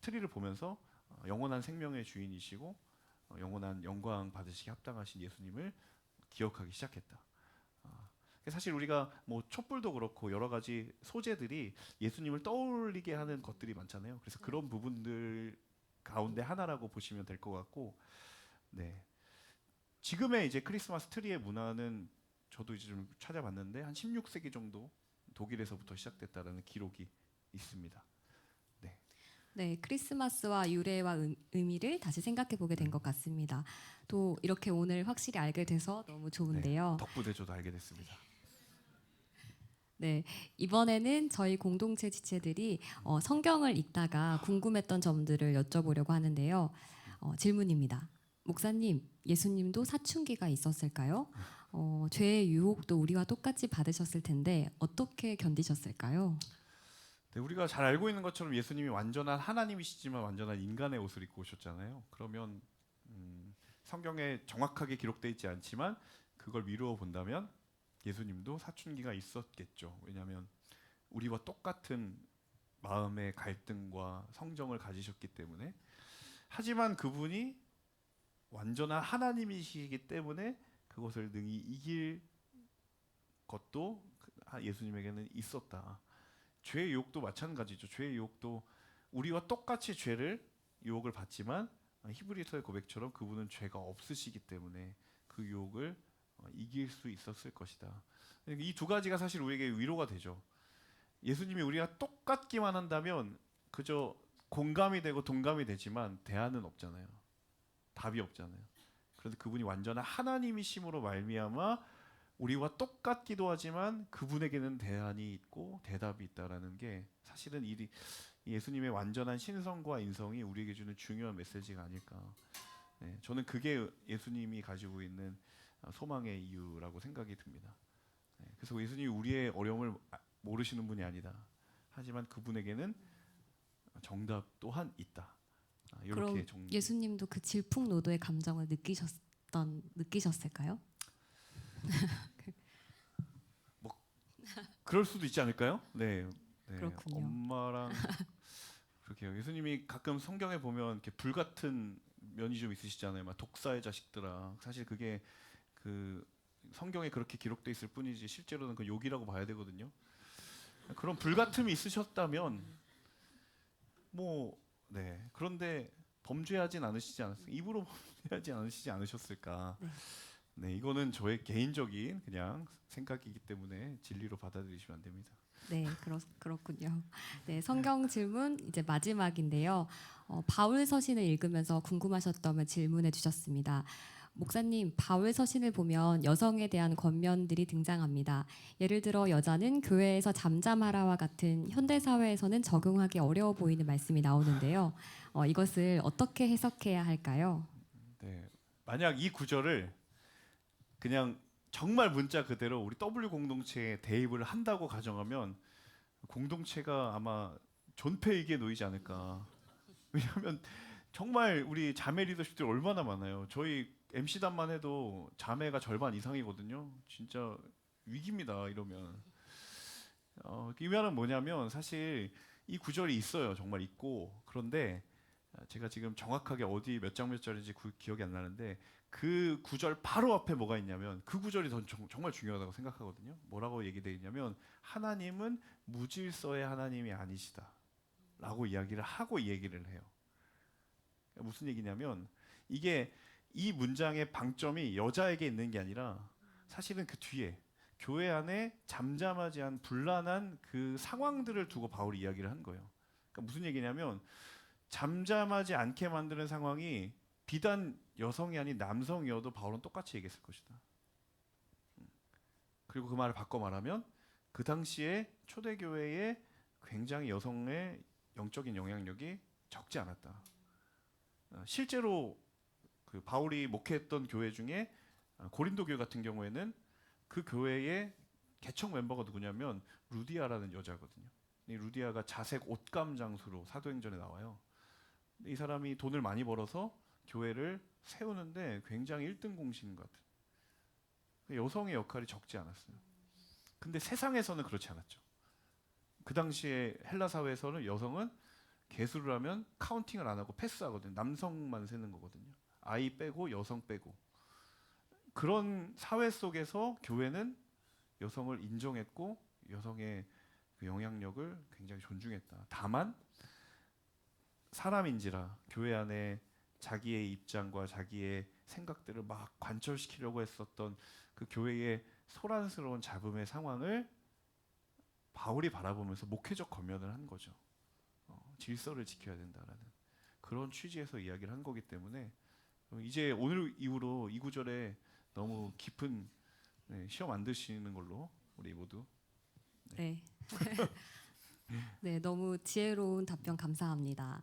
트리를 보면서 영원한 생명의 주인이시고 영원한 영광 받으시기 합당하신 예수님을 기억하기 시작했다. 사실 우리가 뭐 촛불도 그렇고 여러 가지 소재들이 예수님을 떠올리게 하는 것들이 많잖아요. 그래서 그런 부분들 가운데 하나라고 보시면 될 것 같고, 네. 지금의 이제 크리스마스 트리의 문화는 저도 이제 좀 찾아봤는데 한 16세기 정도 독일에서부터 시작됐다라는 기록이 있습니다. 네. 네, 크리스마스와 유래와 의미를 다시 생각해 보게 된 것 같습니다. 또 이렇게 오늘 확실히 알게 돼서 너무 네, 좋은데요. 덕분에 저도 알게 됐습니다. 네, 이번에는 저희 공동체 지체들이 성경을 읽다가 궁금했던 점들을 여쭤보려고 하는데요. 질문입니다. 목사님, 예수님도 사춘기가 있었을까요? 죄의 유혹도 우리와 똑같이 받으셨을 텐데 어떻게 견디셨을까요? 네, 우리가 잘 알고 있는 것처럼 예수님이 완전한 하나님이시지만 완전한 인간의 옷을 입고 오셨잖아요. 그러면 성경에 정확하게 기록되어 있지 않지만 그걸 미루어 본다면 예수님도 사춘기가 있었겠죠. 왜냐하면 우리와 똑같은 마음의 갈등과 성정을 가지셨기 때문에. 하지만 그분이 완전한 하나님이시기 때문에 그것을 능히 이길 것도 예수님에게는 있었다. 죄의 유혹도 마찬가지죠. 죄의 유혹도 우리와 똑같이 죄를 유혹을 받지만 히브리서의 고백처럼 그분은 죄가 없으시기 때문에 그 유혹을 이길 수 있었을 것이다. 이 두 가지가 사실 우리에게 위로가 되죠. 예수님이 우리가 똑같기만 한다면 그저 공감이 되고 동감이 되지만 대안은 없잖아요. 답이 없잖아요. 그래서 그분이 완전한 하나님이심으로 말미암아 우리와 똑같기도 하지만 그분에게는 대안이 있고 대답이 있다라는 게 사실은 예수님의 완전한 신성과 인성이 우리에게 주는 중요한 메시지가 아닐까. 네, 저는 그게 예수님이 가지고 있는 소망의 이유라고 생각이 듭니다. 네, 그래서 예수님이 우리의 어려움을 모르시는 분이 아니다. 하지만 그분에게는 정답 또한 있다. 그럼 이렇게 예수님도 그 질풍노도의 감정을 느끼셨을까요? 그럴 수도 있지 않을까요? 네, 네. 그렇군요. 엄마랑 그렇게요. 예수님이 가끔 성경에 보면 이렇게 불같은 면이 좀 있으시잖아요. 막 독사의 자식들아. 사실 그게 그 성경에 그렇게 기록돼 있을 뿐이지 실제로는 그 욕이라고 봐야 되거든요. 그런 불같음이 있으셨다면 뭐 네. 그런데 범죄하진 않으시지 않았어요. 입으로 범죄하지 않으시지 않으셨을까? 네. 네, 이거는 저의 개인적인 그냥 생각이기 때문에 진리로 받아들이시면 안 됩니다. 네, 그렇군요. 네, 성경 질문 이제 마지막인데요. 바울 서신을 읽으면서 궁금하셨다면 질문해 주셨습니다. 목사님, 바울 서신을 보면 여성에 대한 권면들이 등장합니다. 예를 들어 여자는 교회에서 잠잠하라와 같은 현대 사회에서는 적용하기 어려워 보이는 말씀이 나오는데요. 이것을 어떻게 해석해야 할까요? 네, 만약 이 구절을 그냥 정말 문자 그대로 우리 W 공동체에 대입을 한다고 가정하면 공동체가 아마 존폐이기에 놓이지 않을까. 왜냐하면 정말 우리 자매 리더십들 얼마나 많아요. 저희 MC단만 해도 자매가 절반 이상이거든요. 진짜 위기입니다. 이러면. 이 말은 뭐냐면 사실 이 구절이 있어요. 정말 있고 그런데 제가 지금 정확하게 어디 몇 장 몇 절인지 기억이 안 나는데 그 구절 바로 앞에 뭐가 있냐면 그 구절이 정말 중요하다고 생각하거든요. 뭐라고 얘기되어 있냐면 하나님은 무질서의 하나님이 아니시다 라고 이야기를 하고 이 얘기를 해요. 무슨 얘기냐면 이게 이 문장의 방점이 여자에게 있는 게 아니라 사실은 그 뒤에 교회 안에 잠잠하지 않은 불안한 그 상황들을 두고 바울이 이야기를 한 거예요. 그러니까 무슨 얘기냐면 잠잠하지 않게 만드는 상황이 비단 여성이 아닌 남성이어도 바울은 똑같이 얘기했을 것이다. 그리고 그 말을 바꿔 말하면 그 당시에 초대교회에 굉장히 여성의 영적인 영향력이 적지 않았다. 실제로 그 바울이 목회했던 교회 중에 고린도 교회 같은 경우에는 그 교회의 개척 멤버가 누구냐면 루디아라는 여자거든요. 이 루디아가 자색 옷감 장수로 사도행전에 나와요. 이 사람이 돈을 많이 벌어서 교회를 세우는데 굉장히 1등 공신 같은 여성의 역할이 적지 않았어요. 근데 세상에서는 그렇지 않았죠. 그 당시에 헬라 사회에서는 여성은 계수를 하면 카운팅을 안 하고 패스하거든요. 남성만 세는 거거든요. 아이 빼고 여성 빼고. 그런 사회 속에서 교회는 여성을 인정했고 여성의 그 영향력을 굉장히 존중했다. 다만 사람인지라 교회 안에 자기의 입장과 자기의 생각들을 막 관철시키려고 했었던 그 교회의 소란스러운 잡음의 상황을 바울이 바라보면서 목회적 권면을 한 거죠. 질서를 지켜야 된다라는 그런 취지에서 이야기를 한 거기 때문에 이제 오늘 이후로 이 구절에 너무 깊은 시험 안 드시는 걸로 우리 모두. 네. 네, 너무 지혜로운 답변 감사합니다.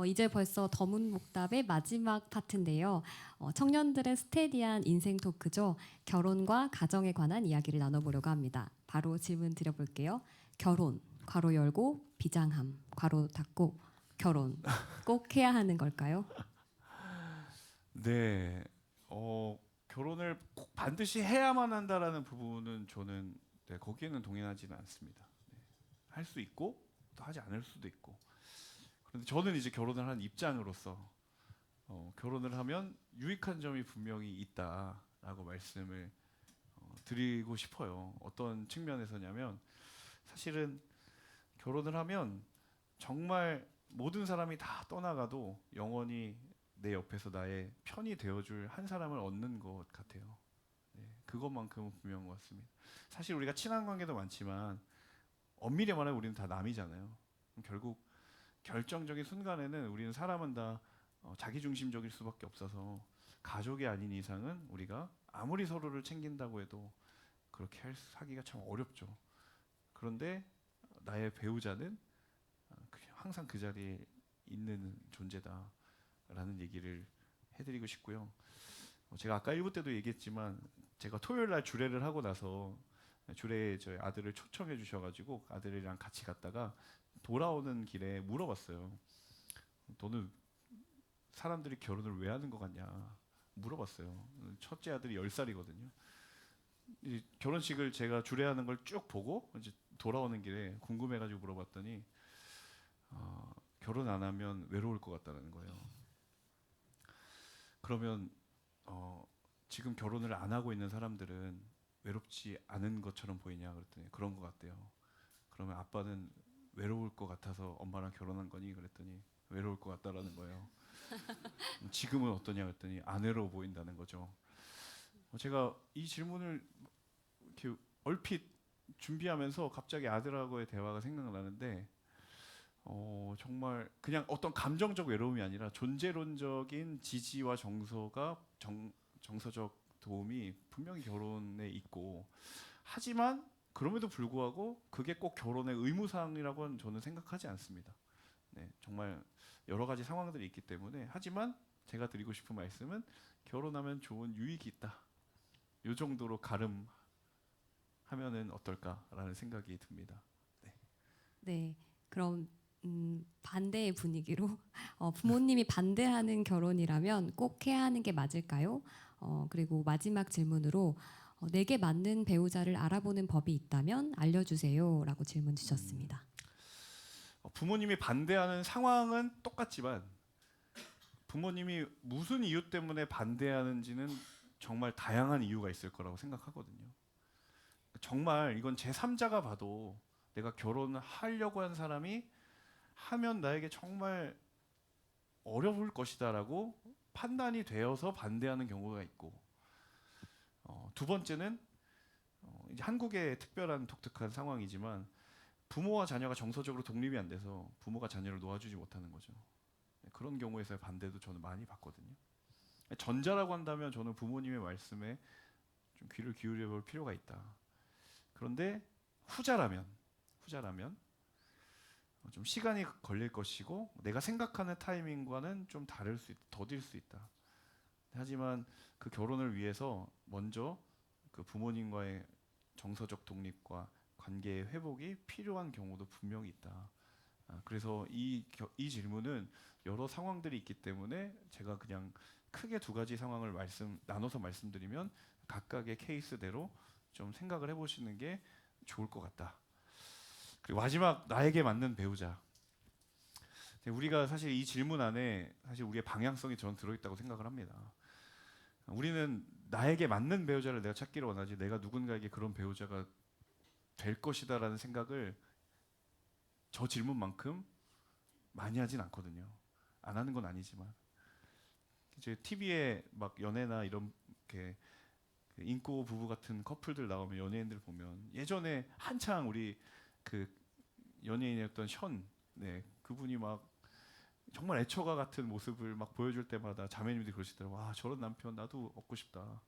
이제 벌써 더문목답의 마지막 파트인데요. 청년들의 스테디한 인생 토크죠. 결혼과 가정에 관한 이야기를 나눠보려고 합니다. 바로 질문 드려볼게요. 결혼, 괄호 열고, 비장함, 괄호 닫고, 결혼 꼭 해야 하는 걸까요? 네, 결혼을 꼭 반드시 해야만 한다라는 부분은 저는 거기에는 동의하지는 않습니다. 할 수 있고 또 하지 않을 수도 있고. 그런데 저는 이제 결혼을 한 입장으로서 결혼을 하면 유익한 점이 분명히 있다라고 말씀을 드리고 싶어요. 어떤 측면에서냐면 사실은 결혼을 하면 정말 모든 사람이 다 떠나가도 영원히 내 옆에서 나의 편이 되어줄 한 사람을 얻는 것 같아요. 네, 그것만큼은 분명한 것 같습니다. 사실 우리가 친한 관계도 많지만 엄밀히 말하면 우리는 다 남이잖아요. 결국 결정적인 순간에는 우리는 사람은 다 자기중심적일 수밖에 없어서 가족이 아닌 이상은 우리가 아무리 서로를 챙긴다고 해도 그렇게 하기가 참 어렵죠. 그런데 나의 배우자는 항상 그 자리에 있는 존재다라는 얘기를 해드리고 싶고요. 제가 아까 1부 때도 얘기했지만 제가 토요일 날 주례를 하고 나서 주례에 저희 아들을 초청해 주셔가지고 아들이랑 같이 갔다가 돌아오는 길에 물어봤어요. 너는 사람들이 결혼을 왜 하는 것 같냐 물어봤어요. 첫째 아들이 10살이거든요. 이 결혼식을 제가 주례하는 걸 쭉 보고 이제 돌아오는 길에 궁금해가지고 물어봤더니 결혼 안 하면 외로울 것 같다는 거예요. 그러면 지금 결혼을 안 하고 있는 사람들은 외롭지 않은 것처럼 보이냐 그랬더니 그런 것 같대요. 그러면 아빠는 외로울 것 같아서 엄마랑 결혼한 거니 그랬더니 외로울 것 같다라는 거예요. 지금은 어떠냐 그랬더니 안 외로워 보인다는 거죠. 제가 이 질문을 이렇게 얼핏 준비하면서 갑자기 아들하고의 대화가 생각나는데 정말 그냥 어떤 감정적 외로움이 아니라 존재론적인 지지와 정서적 도움이 분명히 결혼에 있고 하지만 그럼에도 불구하고 그게 꼭 결혼의 의무사항이라고는 저는 생각하지 않습니다. 네, 정말 여러 가지 상황들이 있기 때문에 하지만 제가 드리고 싶은 말씀은 결혼하면 좋은 유익이 있다. 이 정도로 가름하면은 어떨까라는 생각이 듭니다. 네. 네, 그럼 반대의 분위기로 부모님이 반대하는 결혼이라면 꼭 해야 하는 게 맞을까요? 그리고 마지막 질문으로 내게 맞는 배우자를 알아보는 법이 있다면 알려주세요라고 질문 주셨습니다. 부모님이 반대하는 상황은 똑같지만 부모님이 무슨 이유 때문에 반대하는지는 정말 다양한 이유가 있을 거라고 생각하거든요. 정말 이건 제3자가 봐도 내가 결혼을 하려고 한 사람이 하면 나에게 정말 어려울 것이다라고 판단이 되어서 반대하는 경우가 있고 두 번째는 이제 한국의 특별한 독특한 상황이지만 부모와 자녀가 정서적으로 독립이 안 돼서 부모가 자녀를 놓아주지 못하는 거죠. 그런 경우에서의 반대도 저는 많이 봤거든요. 전자라고 한다면 저는 부모님의 말씀에 좀 귀를 기울여 볼 필요가 있다. 그런데 후자라면 좀 시간이 걸릴 것이고 내가 생각하는 타이밍과는 좀 더딜 수 있다. 하지만 그 결혼을 위해서 먼저 그 부모님과의 정서적 독립과 관계의 회복이 필요한 경우도 분명히 있다. 그래서 이 질문은 여러 상황들이 있기 때문에 제가 그냥 크게 두 가지 상황을 나눠서 말씀드리면 각각의 케이스대로 좀 생각을 해보시는 게 좋을 것 같다. 그리고 마지막 나에게 맞는 배우자. 우리가 사실 이 질문 안에 사실 우리의 방향성이 저는 들어있다고 생각을 합니다. 우리는 나에게 맞는 배우자를 내가 찾기를 원하지 내가 누군가에게 그런 배우자가 될 것이다라는 생각을 저 질문만큼 많이 하진 않거든요. 안 하는 건 아니지만 이제 TV에 막 연애나 이런 게 인고 부부 같은 커플들 나오면 연예인들 보면 예전에 한창 우리 그 연예인이었던 네, 그분이 막 정말 애처가 같은 모습을 막 보여줄 때마다 자매님들이 그러시더라고요. 아, 저런 남편 나도 얻고 싶다.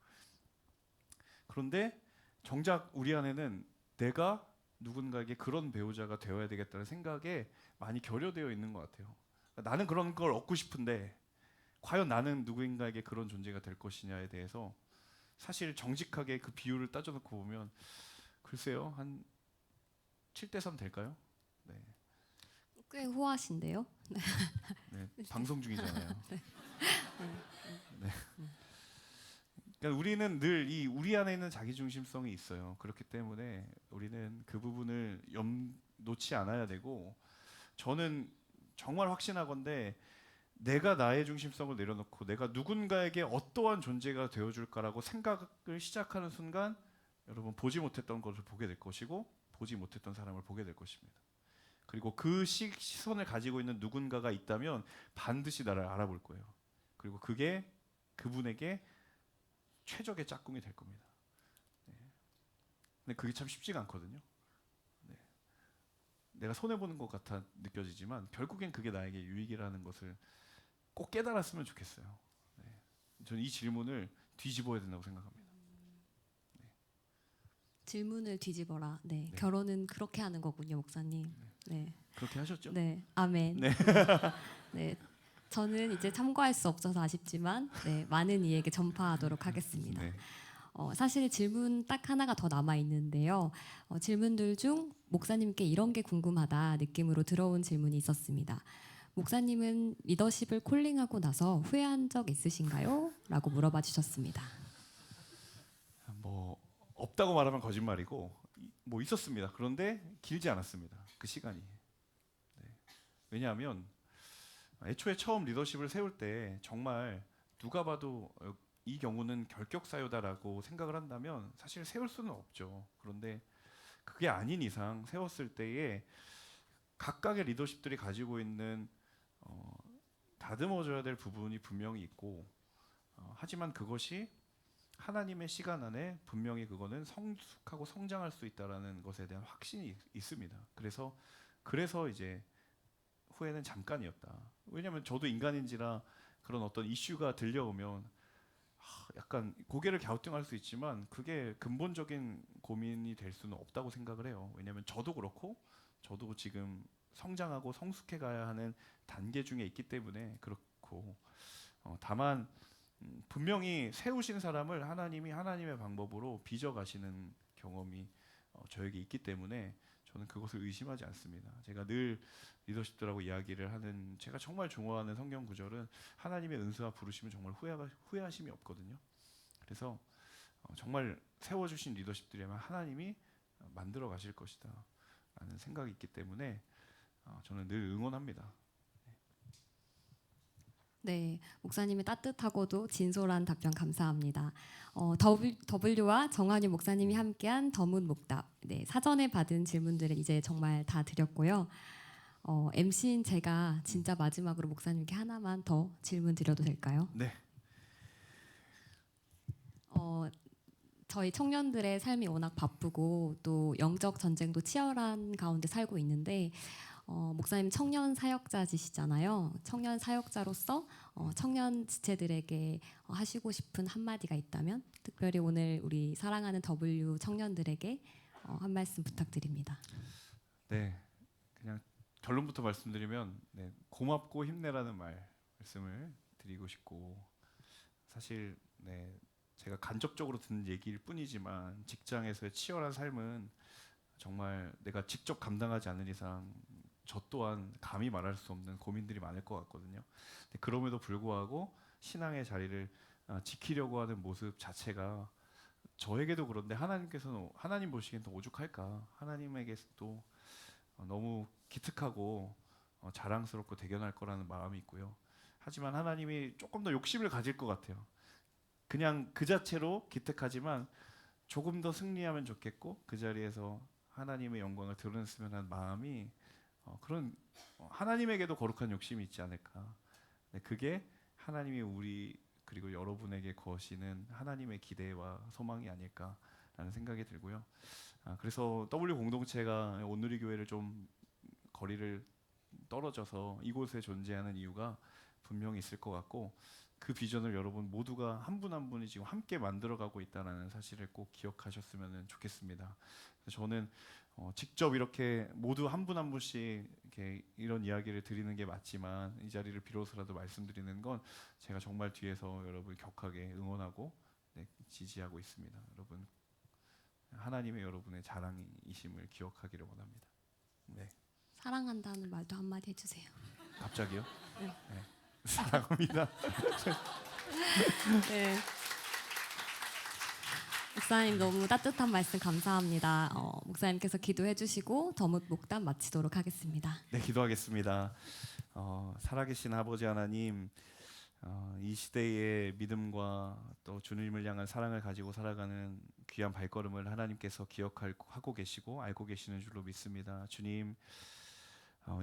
그런데 정작 우리 안에는 내가 누군가에게 그런 배우자가 되어야 되겠다는 생각에 많이 결여되어 있는 것 같아요. 그러니까 나는 그런 걸 얻고 싶은데 과연 나는 누구인가에게 그런 존재가 될 것이냐에 대해서 사실 정직하게 그 비율을 따져놓고 보면 글쎄요, 한 7대 3 될까요? 네, 꽤 후하신데요. 네, 방송 중이잖아요. 네. 그러니까 우리는 늘 이 우리 안에 있는 자기 중심성이 있어요. 그렇기 때문에 우리는 그 부분을 놓지 않아야 되고, 저는 정말 확신하건대 내가 나의 중심성을 내려놓고 내가 누군가에게 어떠한 존재가 되어줄까라고 생각을 시작하는 순간 여러분 보지 못했던 것을 보게 될 것이고 보지 못했던 사람을 보게 될 것입니다. 그리고 그 시선을 가지고 있는 누군가가 있다면 반드시 나를 알아볼 거예요. 그리고 그게 그분에게 최적의 짝꿍이 될 겁니다. 네. 근데 그게 참 쉽지가 않거든요. 네. 내가 손해 보는 것 같아 느껴지지만 결국엔 그게 나에게 유익이라는 것을 꼭 깨달았으면 좋겠어요. 네. 저는 이 질문을 뒤집어야 된다고 생각합니다. 질문을 뒤집어라. 네, 네. 결혼은 그렇게 하는 거군요, 목사님. 네, 그렇게 하셨죠? 네, 아멘. 네. 네, 저는 이제 참고할 수 없어서 아쉽지만, 네, 많은 이에게 전파하도록 하겠습니다. 네. 사실 질문 딱 하나가 더 남아 있는데요. 질문들 중 목사님께 이런 게 궁금하다 느낌으로 들어온 질문이 있었습니다. 목사님은 리더십을 콜링하고 나서 후회한 적 있으신가요? 라고 물어봐 주셨습니다. 뭐 없다고 말하면 거짓말이고 뭐 있었습니다. 그런데 길지 않았습니다. 그 시간이. 네. 왜냐하면 애초에 처음 리더십을 세울 때 정말 누가 봐도 이 경우는 결격 사유다라고 생각을 한다면 사실 세울 수는 없죠. 그런데 그게 아닌 이상 세웠을 때에 각각의 리더십들이 가지고 있는 다듬어줘야 될 부분이 분명히 있고, 하지만 그것이 하나님의 시간 안에 분명히 그거는 성숙하고 성장할 수 있다라는 것에 대한 확신이 있습니다. 그래서 이제 후회는 잠깐이었다. 왜냐하면 저도 인간인지라 그런 어떤 이슈가 들려오면 약간 고개를 갸우뚱할 수 있지만 그게 근본적인 고민이 될 수는 없다고 생각을 해요. 왜냐하면 저도 그렇고 저도 지금 성장하고 성숙해 가야 하는 단계 중에 있기 때문에 그렇고, 다만 분명히 세우신 사람을 하나님이 하나님의 방법으로 빚어 가시는 경험이 저에게 있기 때문에 저는 그것을 의심하지 않습니다. 제가 늘 리더십들하고 이야기를 하는 제가 정말 좋아하는 성경 구절은 하나님의 은수와 부르심은 정말 후회하심이 없거든요. 그래서 정말 세워주신 리더십들이면 하나님이 만들어 가실 것이다 라는 생각이 있기 때문에 저는 늘 응원합니다. 네, 목사님의 따뜻하고도 진솔한 답변 감사합니다. W와 정한유 목사님이 함께한 더문 목답. 네, 사전에 받은 질문들을 이제 정말 다 드렸고요. MC인 제가 진짜 마지막으로 목사님께 하나만 더 질문 드려도 될까요? 네. 저희 청년들의 삶이 워낙 바쁘고 또 영적 전쟁도 치열한 가운데 살고 있는데 목사님 청년 사역자지시잖아요. 청년 사역자로서 청년 지체들에게 하시고 싶은 한마디가 있다면 특별히 오늘 우리 사랑하는 W 청년들에게 한 말씀 부탁드립니다. 네, 그냥 결론부터 말씀드리면 고맙고 힘내라는 말씀을 드리고 싶고, 사실 제가 간접적으로 듣는 얘기일 뿐이지만 직장에서의 치열한 삶은 정말 내가 직접 감당하지 않는 이상 저 또한 감히 말할 수 없는 고민들이 많을 것 같거든요. 근데 그럼에도 불구하고 신앙의 자리를 지키려고 하는 모습 자체가 저에게도 그런데 하나님께서는 하나님 보시기엔 더 오죽할까, 하나님에게도 너무 기특하고 자랑스럽고 대견할 거라는 마음이 있고요. 하지만 하나님이 조금 더 욕심을 가질 것 같아요. 그냥 그 자체로 기특하지만 조금 더 승리하면 좋겠고 그 자리에서 하나님의 영광을 드러냈으면 하는 마음이 그런 하나님에게도 거룩한 욕심이 있지 않을까. 그게 하나님이 우리 그리고 여러분에게 거시는 하나님의 기대와 소망이 아닐까라는 생각이 들고요. 그래서 W 공동체가 온누리 교회를 좀 거리를 떨어져서 이곳에 존재하는 이유가 분명히 있을 것 같고, 그 비전을 여러분 모두가 한 분 한 분이 지금 함께 만들어가고 있다는 사실을 꼭 기억하셨으면 좋겠습니다. 그래서 저는 직접 이렇게 모두 한 분 한 분씩 이렇게 이런 이야기를 드리는 게 맞지만, 이 자리를 빌어서라도 말씀드리는 건 제가 정말 뒤에서 여러분 격하게 응원하고 네, 지지하고 있습니다. 여러분 하나님의 여러분의 자랑이심을 기억하기를 원합니다. 네, 사랑한다는 말도 한마디 해주세요. 갑자기요? 네. 네. 사랑합니다. 네. 목사님 너무 따뜻한 말씀 감사합니다. 목사님께서 기도해 주시고 더뭇 목담 마치도록 하겠습니다. 네, 기도하겠습니다. 살아계신 아버지 하나님, 이 시대의 믿음과 또 주님을 향한 사랑을 가지고 살아가는 귀한 발걸음을 하나님께서 기억하고 계시고 알고 계시는 줄로 믿습니다. 주님,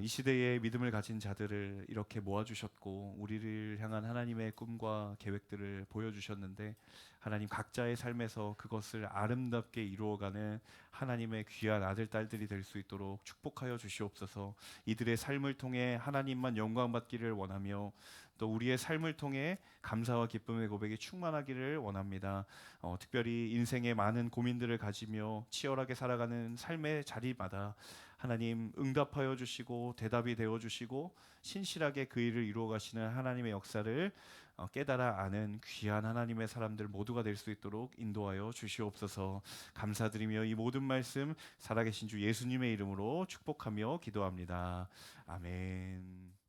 이 시대에 믿음을 가진 자들을 이렇게 모아주셨고 우리를 향한 하나님의 꿈과 계획들을 보여주셨는데, 하나님 각자의 삶에서 그것을 아름답게 이루어가는 하나님의 귀한 아들 딸들이 될 수 있도록 축복하여 주시옵소서. 이들의 삶을 통해 하나님만 영광 받기를 원하며 또 우리의 삶을 통해 감사와 기쁨의 고백이 충만하기를 원합니다. 특별히 인생의 많은 고민들을 가지며 치열하게 살아가는 삶의 자리마다 하나님 응답하여 주시고 대답이 되어 주시고 신실하게 그 일을 이루어 가시는 하나님의 역사를 깨달아 아는 귀한 하나님의 사람들 모두가 될 수 있도록 인도하여 주시옵소서. 감사드리며 이 모든 말씀 살아계신 주 예수님의 이름으로 축복하며 기도합니다. 아멘.